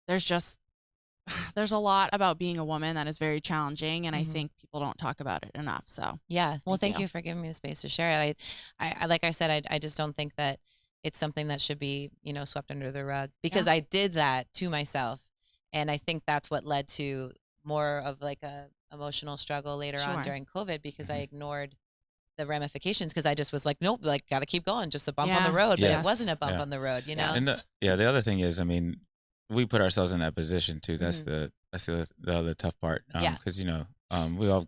there's a lot about being a woman that is very challenging, and I Mhm. think people don't talk about it enough. So Yeah. Well, Thank thank you. you for giving me the space to share it. I like I said, I just don't think that it's something that should be, swept under the rug, because I did that to myself. And I think that's what led to more of a emotional struggle later Sure. on during COVID, because I Mhm. ignored the ramifications, because I just was nope, got to keep going, just a bump on Yeah. the road. But Yes. it wasn't a bump Yeah. on the road, Yes. And the other thing is, I mean, we put ourselves in that position too. That's the other tough part. Because we all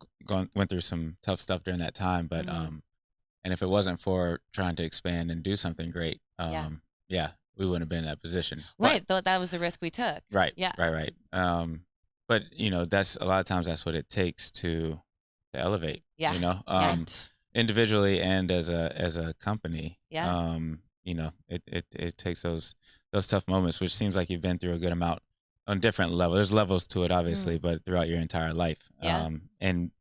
went through some tough stuff during that time, but and if it wasn't for trying to expand and do something great, we wouldn't have been in that position. Right. That was the risk we took. Right. Yeah. Right. But that's a lot of times that's what it takes to elevate. Yeah. Individually and as a company. Yeah. It takes those tough moments, which seems like you've been through a good amount on different levels. There's levels to it, obviously, but throughout your entire life. Yeah. And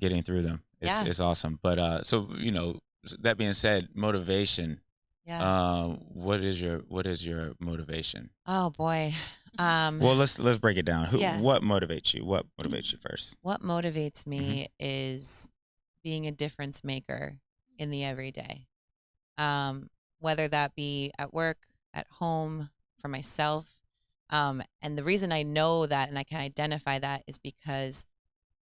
getting through them is awesome. But so that being said, motivation. Yeah. What is your motivation? Oh boy. Well, let's break it down. What motivates you? What motivates you first? What motivates me is being a difference maker in the everyday. Whether that be at work, at home, for myself. And the reason I know that and I can identify that is because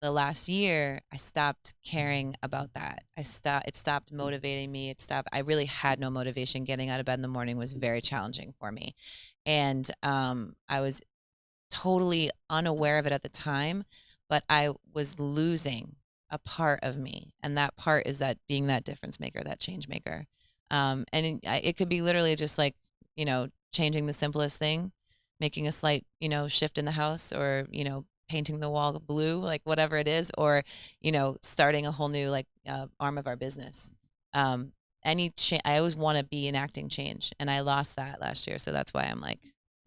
the last year I stopped caring about that. It stopped motivating me. I really had no motivation. Getting out of bed in the morning was very challenging for me. And I was totally unaware of it at the time, but I was losing a part of me. And that part is that being that difference maker, that change maker. And it could be literally just like, changing the simplest thing, making a slight, shift in the house, or, painting the wall blue, like whatever it is, or, starting a whole new arm of our business. I always want to be enacting change, and I lost that last year. So that's why I'm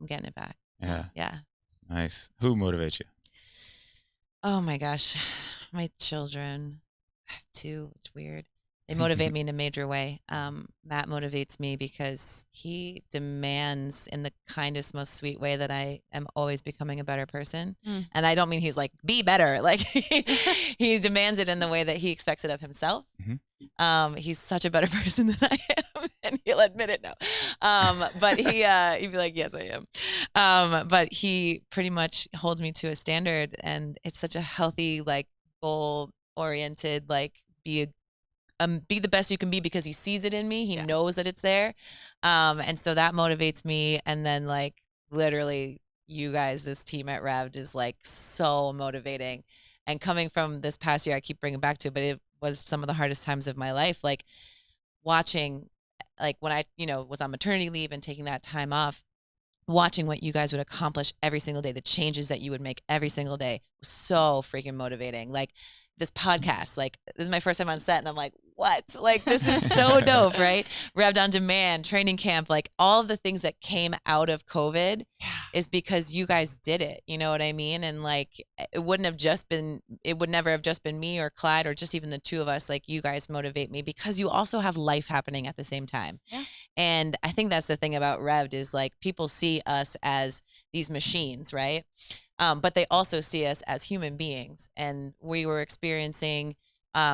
getting it back. Yeah. Yeah. Nice. Who motivates you? Oh my gosh. My children. I have two. It's weird. They motivate me in a major way. Matt motivates me because he demands in the kindest, most sweet way that I am always becoming a better person. And I don't mean he's like, be better. Like he demands it in the way that he expects it of himself. He's such a better person than I am, and he'll admit it now. But he'd be like, yes, I am. But he pretty much holds me to a standard, and it's such a healthy, goal oriented, be the best you can be, because he sees it in me. He knows that it's there. And so that motivates me. And then literally you guys, this team at Rev'd is so motivating. And coming from this past year, I keep bringing back to it, but it was some of the hardest times of my life. Watching, when I, was on maternity leave and taking that time off, watching what you guys would accomplish every single day, the changes that you would make every single day was so freaking motivating. This podcast, this is my first time on set, and I'm like, what? This is so dope, right? Rev'd on Demand, training camp, all of the things that came out of COVID is because you guys did it. You know what I mean? And it would never have just been me or Clyde or just even the two of us. You guys motivate me because you also have life happening at the same time. Yeah. And I think that's the thing about Rev'd is people see us as these machines, right? But they also see us as human beings. And we were experiencing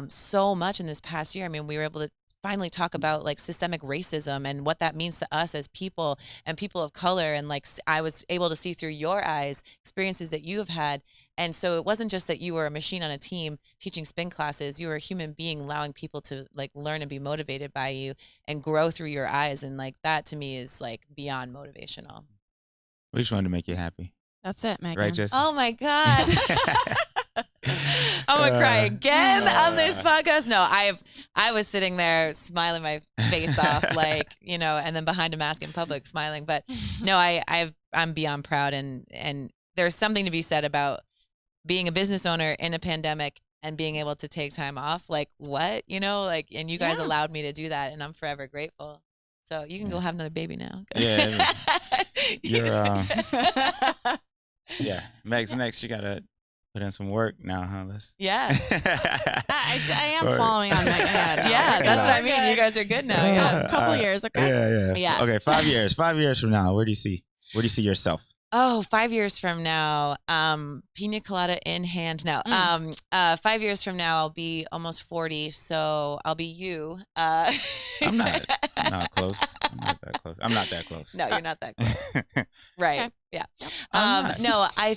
so much in this past year. I mean, we were able to finally talk about systemic racism and what that means to us as people and people of color. And I was able to see through your eyes experiences that you have had. And so it wasn't just that you were a machine on a team teaching spin classes. You were a human being allowing people to learn and be motivated by you and grow through your eyes. And that to me is beyond motivational. We just wanted to make you happy. That's it, Meaghan. Right, Jesse? Oh my God. I'm gonna cry again on this podcast. No, I was sitting there smiling my face off, and then behind a mask in public smiling. But no, I'm beyond proud, and there's something to be said about being a business owner in a pandemic and being able to take time off. What, and you guys allowed me to do that, and I'm forever grateful. So you can go have another baby now. Yeah. Yeah, Meg's next. You gotta put in some work now, huh? Yeah. I am following on Meaghan. Yeah, that's what I mean. You guys are good now. Yeah, a couple years. Okay. Yeah. Okay, 5 years. 5 years from now, where do you see yourself? Oh, 5 years from now, pina colada in hand. No, 5 years from now, I'll be almost 40, so I'll be you. I'm not close. I'm not that close. No, you're not that close. Right. Okay. Yeah. No, I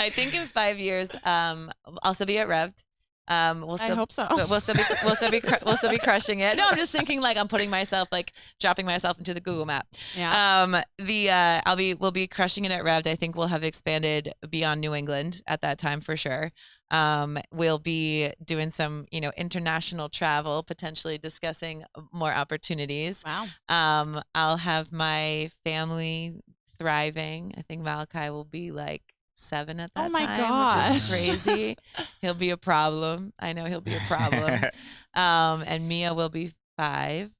think in 5 years, I'll still be at Rev'd. We'll I still, hope so. We'll still be crushing it. No, I'm just thinking like I'm putting myself like dropping myself into the Google map. Yeah. We'll be crushing it at Rev'd. I think we'll have expanded beyond New England at that time for sure. We'll be doing some, international travel, potentially discussing more opportunities. Wow. I'll have my family thriving. I think Malachi will be like 7 at that Oh my time, which is gosh. crazy. He'll be a problem. I know he'll be a problem. And Mia will be 5.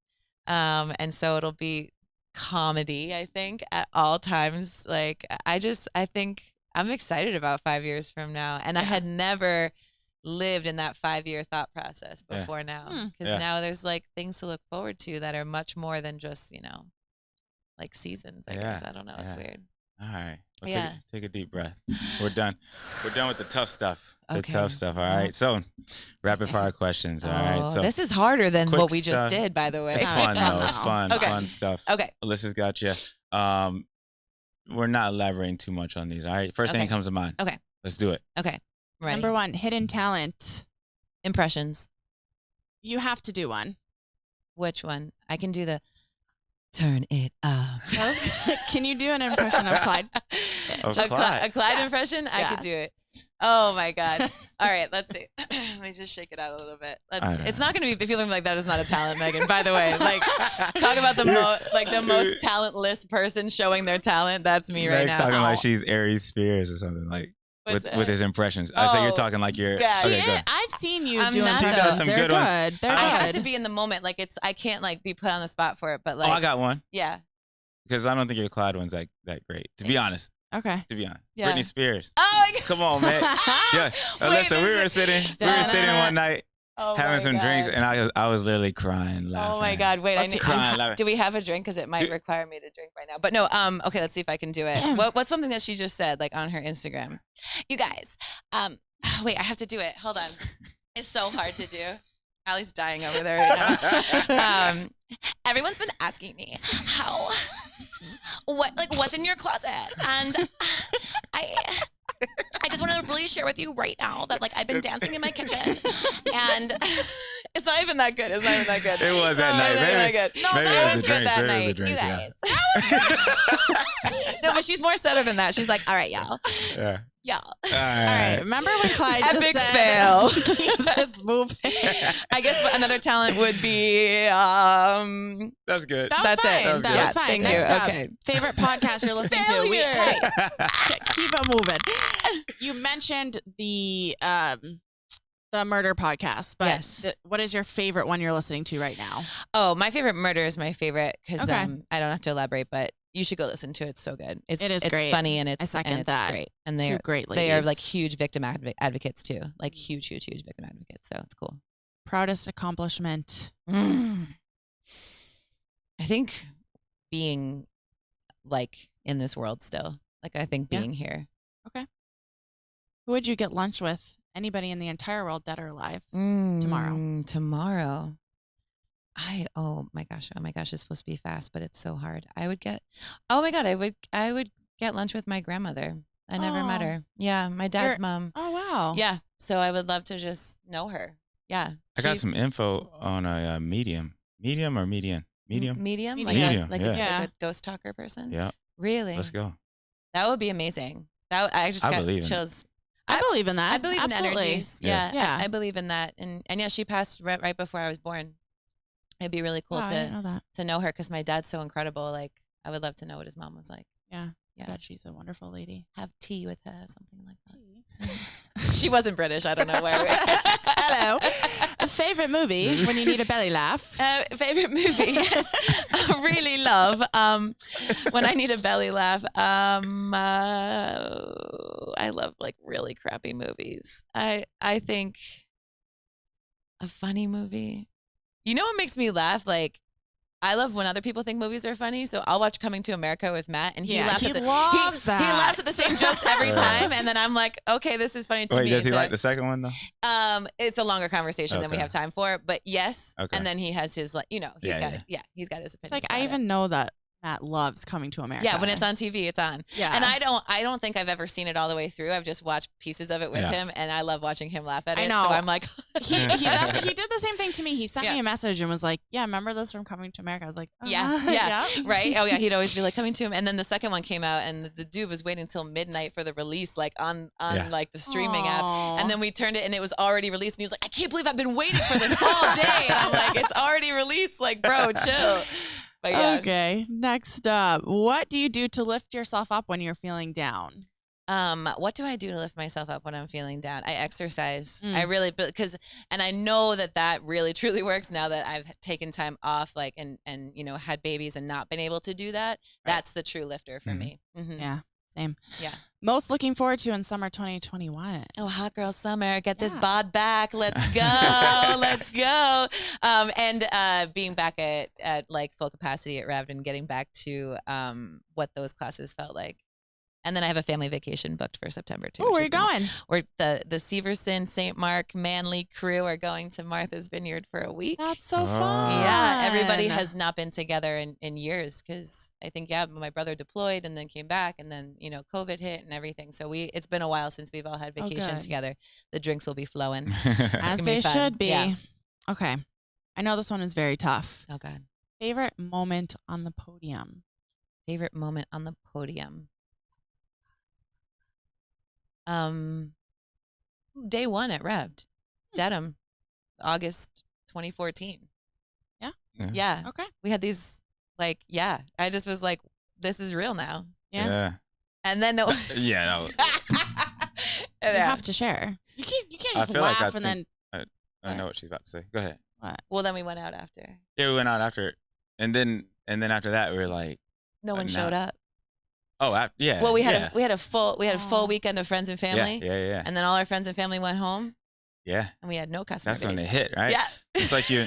And so it'll be comedy, I think, at all times. Like, I think I'm excited about 5 years from now. And I had never lived in that 5-year thought process before now. Because now there's like things to look forward to that are much more than just, like seasons, I guess. I don't know. It's weird. All right. Well, take a deep breath. We're done. We're done with the tough stuff. The tough stuff. All right. So, rapid fire questions. All right. So this is harder than what we just stuff. did, by the way. It's fun though. It's fun. Okay. Fun stuff. Okay. Alyssa's got you. We're not elaborating too much on these. All right. First thing that comes to mind. Okay. Let's do it. Okay. Ready. Number 1, hidden talent. Impressions. You have to do one. Which one? I can do the turn it up. Can you do an impression of Clyde? A Clyde impression? I could do it. Oh my God. All right, let's see. Let me just shake it out a little bit. It's not going to be feeling like that is not a talent, Meaghan, by the way. Like, talk about the most talentless person showing their talent. That's me right now. Talking like she's Aries Spears or something like. With his impressions. So you're talking like you're. Yeah. Okay, good. I've seen you I'm do not impressions. Some They're good ones. They're I good. have to be in the moment. Like I can't like be put on the spot for it. But like, I got one. Yeah. Because I don't think your Clyde one's that great. To be honest. Okay. To be honest. Yeah. Britney Spears. Oh my God. Come on, man. Yeah. Listen, we were sitting one night having some drinks, and I was literally crying, laughing. Oh my God! Wait, crying, do we have a drink? Because it might require me to drink right now. But no. Okay, let's see if I can do it. What's something that she just said, like on her Instagram? You guys. Wait, I have to do it. Hold on. It's so hard to do. Allie's dying over there right now. Everyone's been asking me what's in your closet, and I just want to really share with you right now that like I've been dancing in my kitchen, and it's not even that good. It's not even that good. It was that night. Maybe that was good that night. Drinks, you guys. That was good. No, but she's more subtle than that. She's like, all right, y'all. Yeah. Y'all. All right. Remember when Clyde Epic just fail. said, keep this moving? I guess another talent would be That's good. That's fine. That was That was fine. Thank Next you. up, Okay. favorite podcast you're listening to? Failure. Keep it moving. You mentioned the murder podcast, but Yes. what is your favorite one you're listening to right now? Oh, my favorite murder is my favorite because Okay. I don't have to elaborate, but you should go listen to it. It's so good. It is great. funny and it's I second it's that. great. And Two they're great they are ladies. like huge victim advocates too, like huge victim advocates. So it's cool. Proudest accomplishment. I think being like in this world still. Like I think being here. Who would you get lunch with? Anybody in the entire world, dead or alive, tomorrow? Tomorrow. Oh my gosh, it's supposed to be fast, but it's so hard. I would get lunch with my grandmother. I never met her. Yeah, my dad's mom. Oh wow. Yeah, so I would love to just know her. Yeah. I got some info on a medium. Medium or median? Medium? Medium? Medium, Like yeah. a ghost talker person? Yeah. Really? Let's go. That would be amazing. I just got believe in it. chills. I believe in that. I believe Absolutely. in energies. Yeah. Yeah. I believe in that. And yeah, she passed right before I was born. It'd be really cool Wow, I didn't know that. to know her because my dad's so incredible. Like, I would love to know what his mom was like. Yeah. Yeah. I bet she's a wonderful lady. Have tea with her, something like that. She wasn't British. I don't know where. Hello. A favorite movie when you need a belly laugh? Favorite movie? Yes, I really love when I need a belly laugh. I love like really crappy movies. I think a funny movie. You know what makes me laugh? Like, I love when other people think movies are funny, so I'll watch Coming to America with Matt, and he laughs. He at loves that. He laughs at the same jokes every time, and then I'm like, okay, this is funny to me. Wait, does he so, like the second one though? It's a longer conversation than we Okay. have time for, but yes. Okay. And then he has his like, he's got Yeah. it. Yeah, he's got his It's opinion. like I even know that Matt loves Coming to America. Yeah, when it's on TV, it's on. Yeah. And I don't think I've ever seen it all the way through. I've just watched pieces of it with him, and I love watching him laugh at it. I know. So I'm like, he did the same thing to me. He sent me a message and was like, "Yeah, remember this from Coming to America?" I was like, yeah, right. Oh yeah, he'd always be like, "Coming to him," and then the second one came out, and the dude was waiting until midnight for the release, like on like the streaming app, and then we turned it, and it was already released, and he was like, "I can't believe I've been waiting for this all day." And I'm like, "It's already released, like, bro, chill." But yeah. Okay, next up, what do you do to lift yourself up when you're feeling down? What do I do to lift myself up when I'm feeling down? I exercise. I really, and I know that really truly works now that I've taken time off, like, and had babies and not been able to do that. Right. That's the true lifter for me. Mm-hmm. Yeah, same. Yeah. Most looking forward to in summer 2021. Oh, hot girl summer. Get this bod back. Let's go. Let's go. And being back at like full capacity at Rev'd and getting back to what those classes felt like. And then I have a family vacation booked for September too. Oh, where are you going? We're the Severson, St. Marc, Manly crew are going to Martha's Vineyard for a week. That's so fun. Yeah, everybody has not been together in years because I think my brother deployed and then came back and then COVID hit and everything. So it's been a while since we've all had vacation together. The drinks will be flowing as they should be. Yeah. Okay, I know this one is very tough. Oh God. Favorite moment on the podium. Favorite moment on the podium. Day one at Rev'd, Dedham, August 2014. Yeah. Okay. We had these I just was like, this is real now. Yeah. And then No. You have to share. You can't just laugh and then. I know what she's about to say. Go ahead. What? Well, then we went out after. Yeah, we went out after, and then after that we were like, no one showed up. Oh, yeah. Well, we had a full weekend of friends and family. Yeah. And then all our friends and family went home. Yeah. And we had no customer That's base. when it hit, right? Yeah. It's like you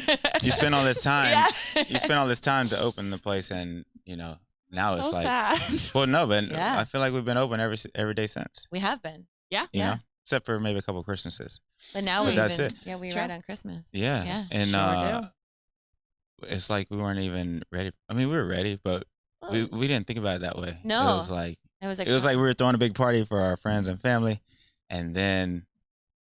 spend all this time. Yeah. You spend all this time to open the place, and now it's like. Sad. Well, no, but I feel like we've been open every day since. We have been. Yeah. You know, except for maybe a couple of Christmases. But now that's it. Yeah, we Sure. ride on Christmas. Yeah. Yeah. And Sure it's like we weren't even ready. I mean, we were ready, but we didn't think about it that way. No. It was like we we were throwing a big party for our friends and family, and then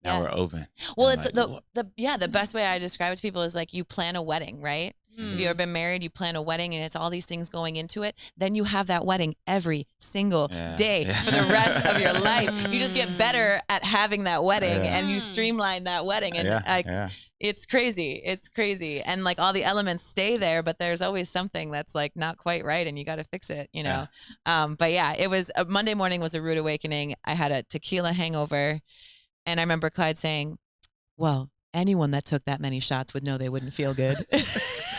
now we're open. Well, And it's the best way I describe it to people is like you plan a wedding, right? If you've ever been married, you plan a wedding and it's all these things going into it. Then you have that wedding every single day for the rest of your life. You just get better at having that wedding and you streamline that wedding. And it's crazy. It's crazy. And like all the elements stay there, but there's always something that's like not quite right and you got to fix it, But yeah, it was Monday morning was a rude awakening. I had a tequila hangover and I remember Clyde saying, well, anyone that took that many shots would know they wouldn't feel good.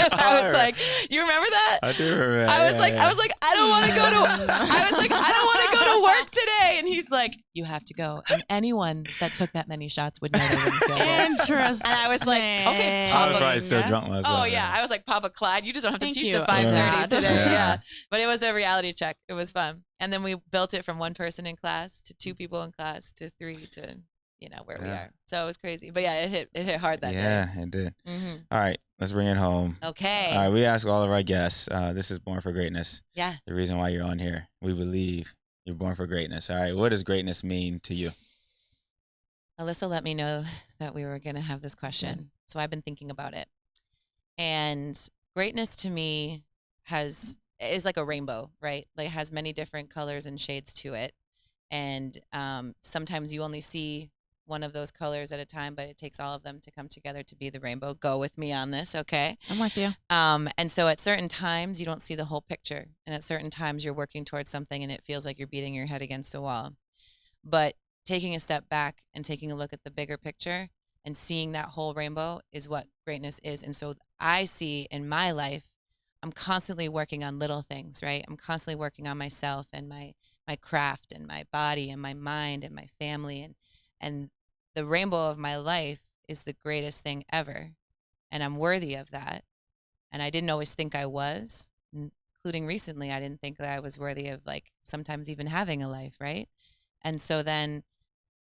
I was like, you remember that? I do remember that. I was like, I don't want to go to work today. And he's like, you have to go. And anyone that took that many shots would know they wouldn't feel good. Interesting. And I was like, okay, I was probably still drunk myself. Oh yeah. I was like, Papa Clyde, you just don't have to Thank teach you. the 5:30 today. Yeah. Yeah. But it was a reality check. It was fun. And then we built it from one person in class to two people in class to three to where we are. So it was crazy. But yeah, it hit hard that day. Yeah, it did. Mm-hmm. All right, let's bring it home. Okay. All right, we ask all of our guests. This is Born for Greatness. Yeah. The reason why you're on here. We believe you're born for greatness. All right, what does greatness mean to you? Alyssa let me know that we were going to have this question. So I've been thinking about it. And greatness to me is like a rainbow, right? Like it has many different colors and shades to it. And sometimes you only see one of those colors at a time, but it takes all of them to come together to be the rainbow. Go with me on this, okay? I'm with you. And so at certain times, you don't see the whole picture. And at certain times, you're working towards something and it feels like you're beating your head against a wall. But taking a step back and taking a look at the bigger picture and seeing that whole rainbow is what greatness is. And so I see in my life, I'm constantly working on little things, right? I'm constantly working on myself and my craft and my body and my mind and my family. And the rainbow of my life is the greatest thing ever. And I'm worthy of that. And I didn't always think I was, including recently. I didn't think that I was worthy of like sometimes even having a life, right? And so then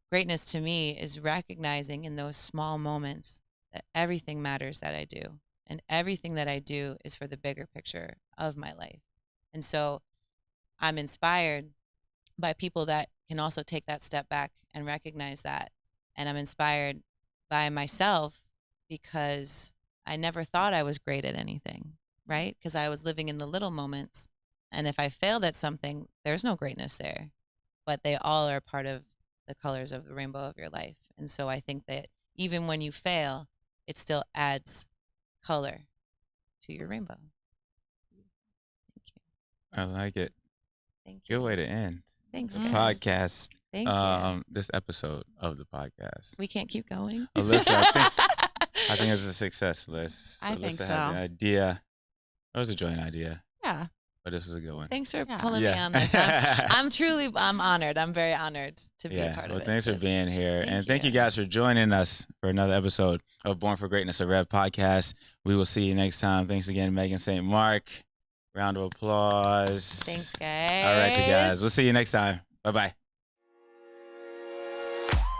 greatness to me is recognizing in those small moments that everything matters that I do. And everything that I do is for the bigger picture of my life. And so I'm inspired by people that can also take that step back and recognize that. And I'm inspired by myself because I never thought I was great at anything, right? Because I was living in the little moments. And if I failed at something, there's no greatness there. But they all are part of the colors of the rainbow of your life. And so I think that even when you fail, it still adds color to your rainbow. Thank you. I like it. Thank you. Good way to end Thanks, the guys. podcast. Thank you. This episode of the podcast. We can't keep going. Alyssa, I think it was a success, Liz. I think Alyssa had so. an idea. It was a joint idea, Yeah. but this is a good one. Thanks for Yeah. pulling me on this. I'm honored. I'm very honored to be a part of well, it. thanks for So being here. thank And thank you you. guys for joining us for another episode of Born for Greatness, a Rev podcast. We will see you next time. Thanks again, Meaghan St. Marc. Round of applause. Thanks, guys. All right, you guys. We'll see you next time. Bye-bye.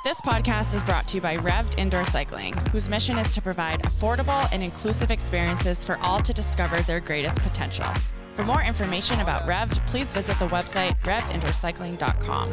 This podcast is brought to you by Rev'd Indoor Cycling, whose mission is to provide affordable and inclusive experiences for all to discover their greatest potential. For more information about Rev'd, please visit the website revdindoorcycling.com.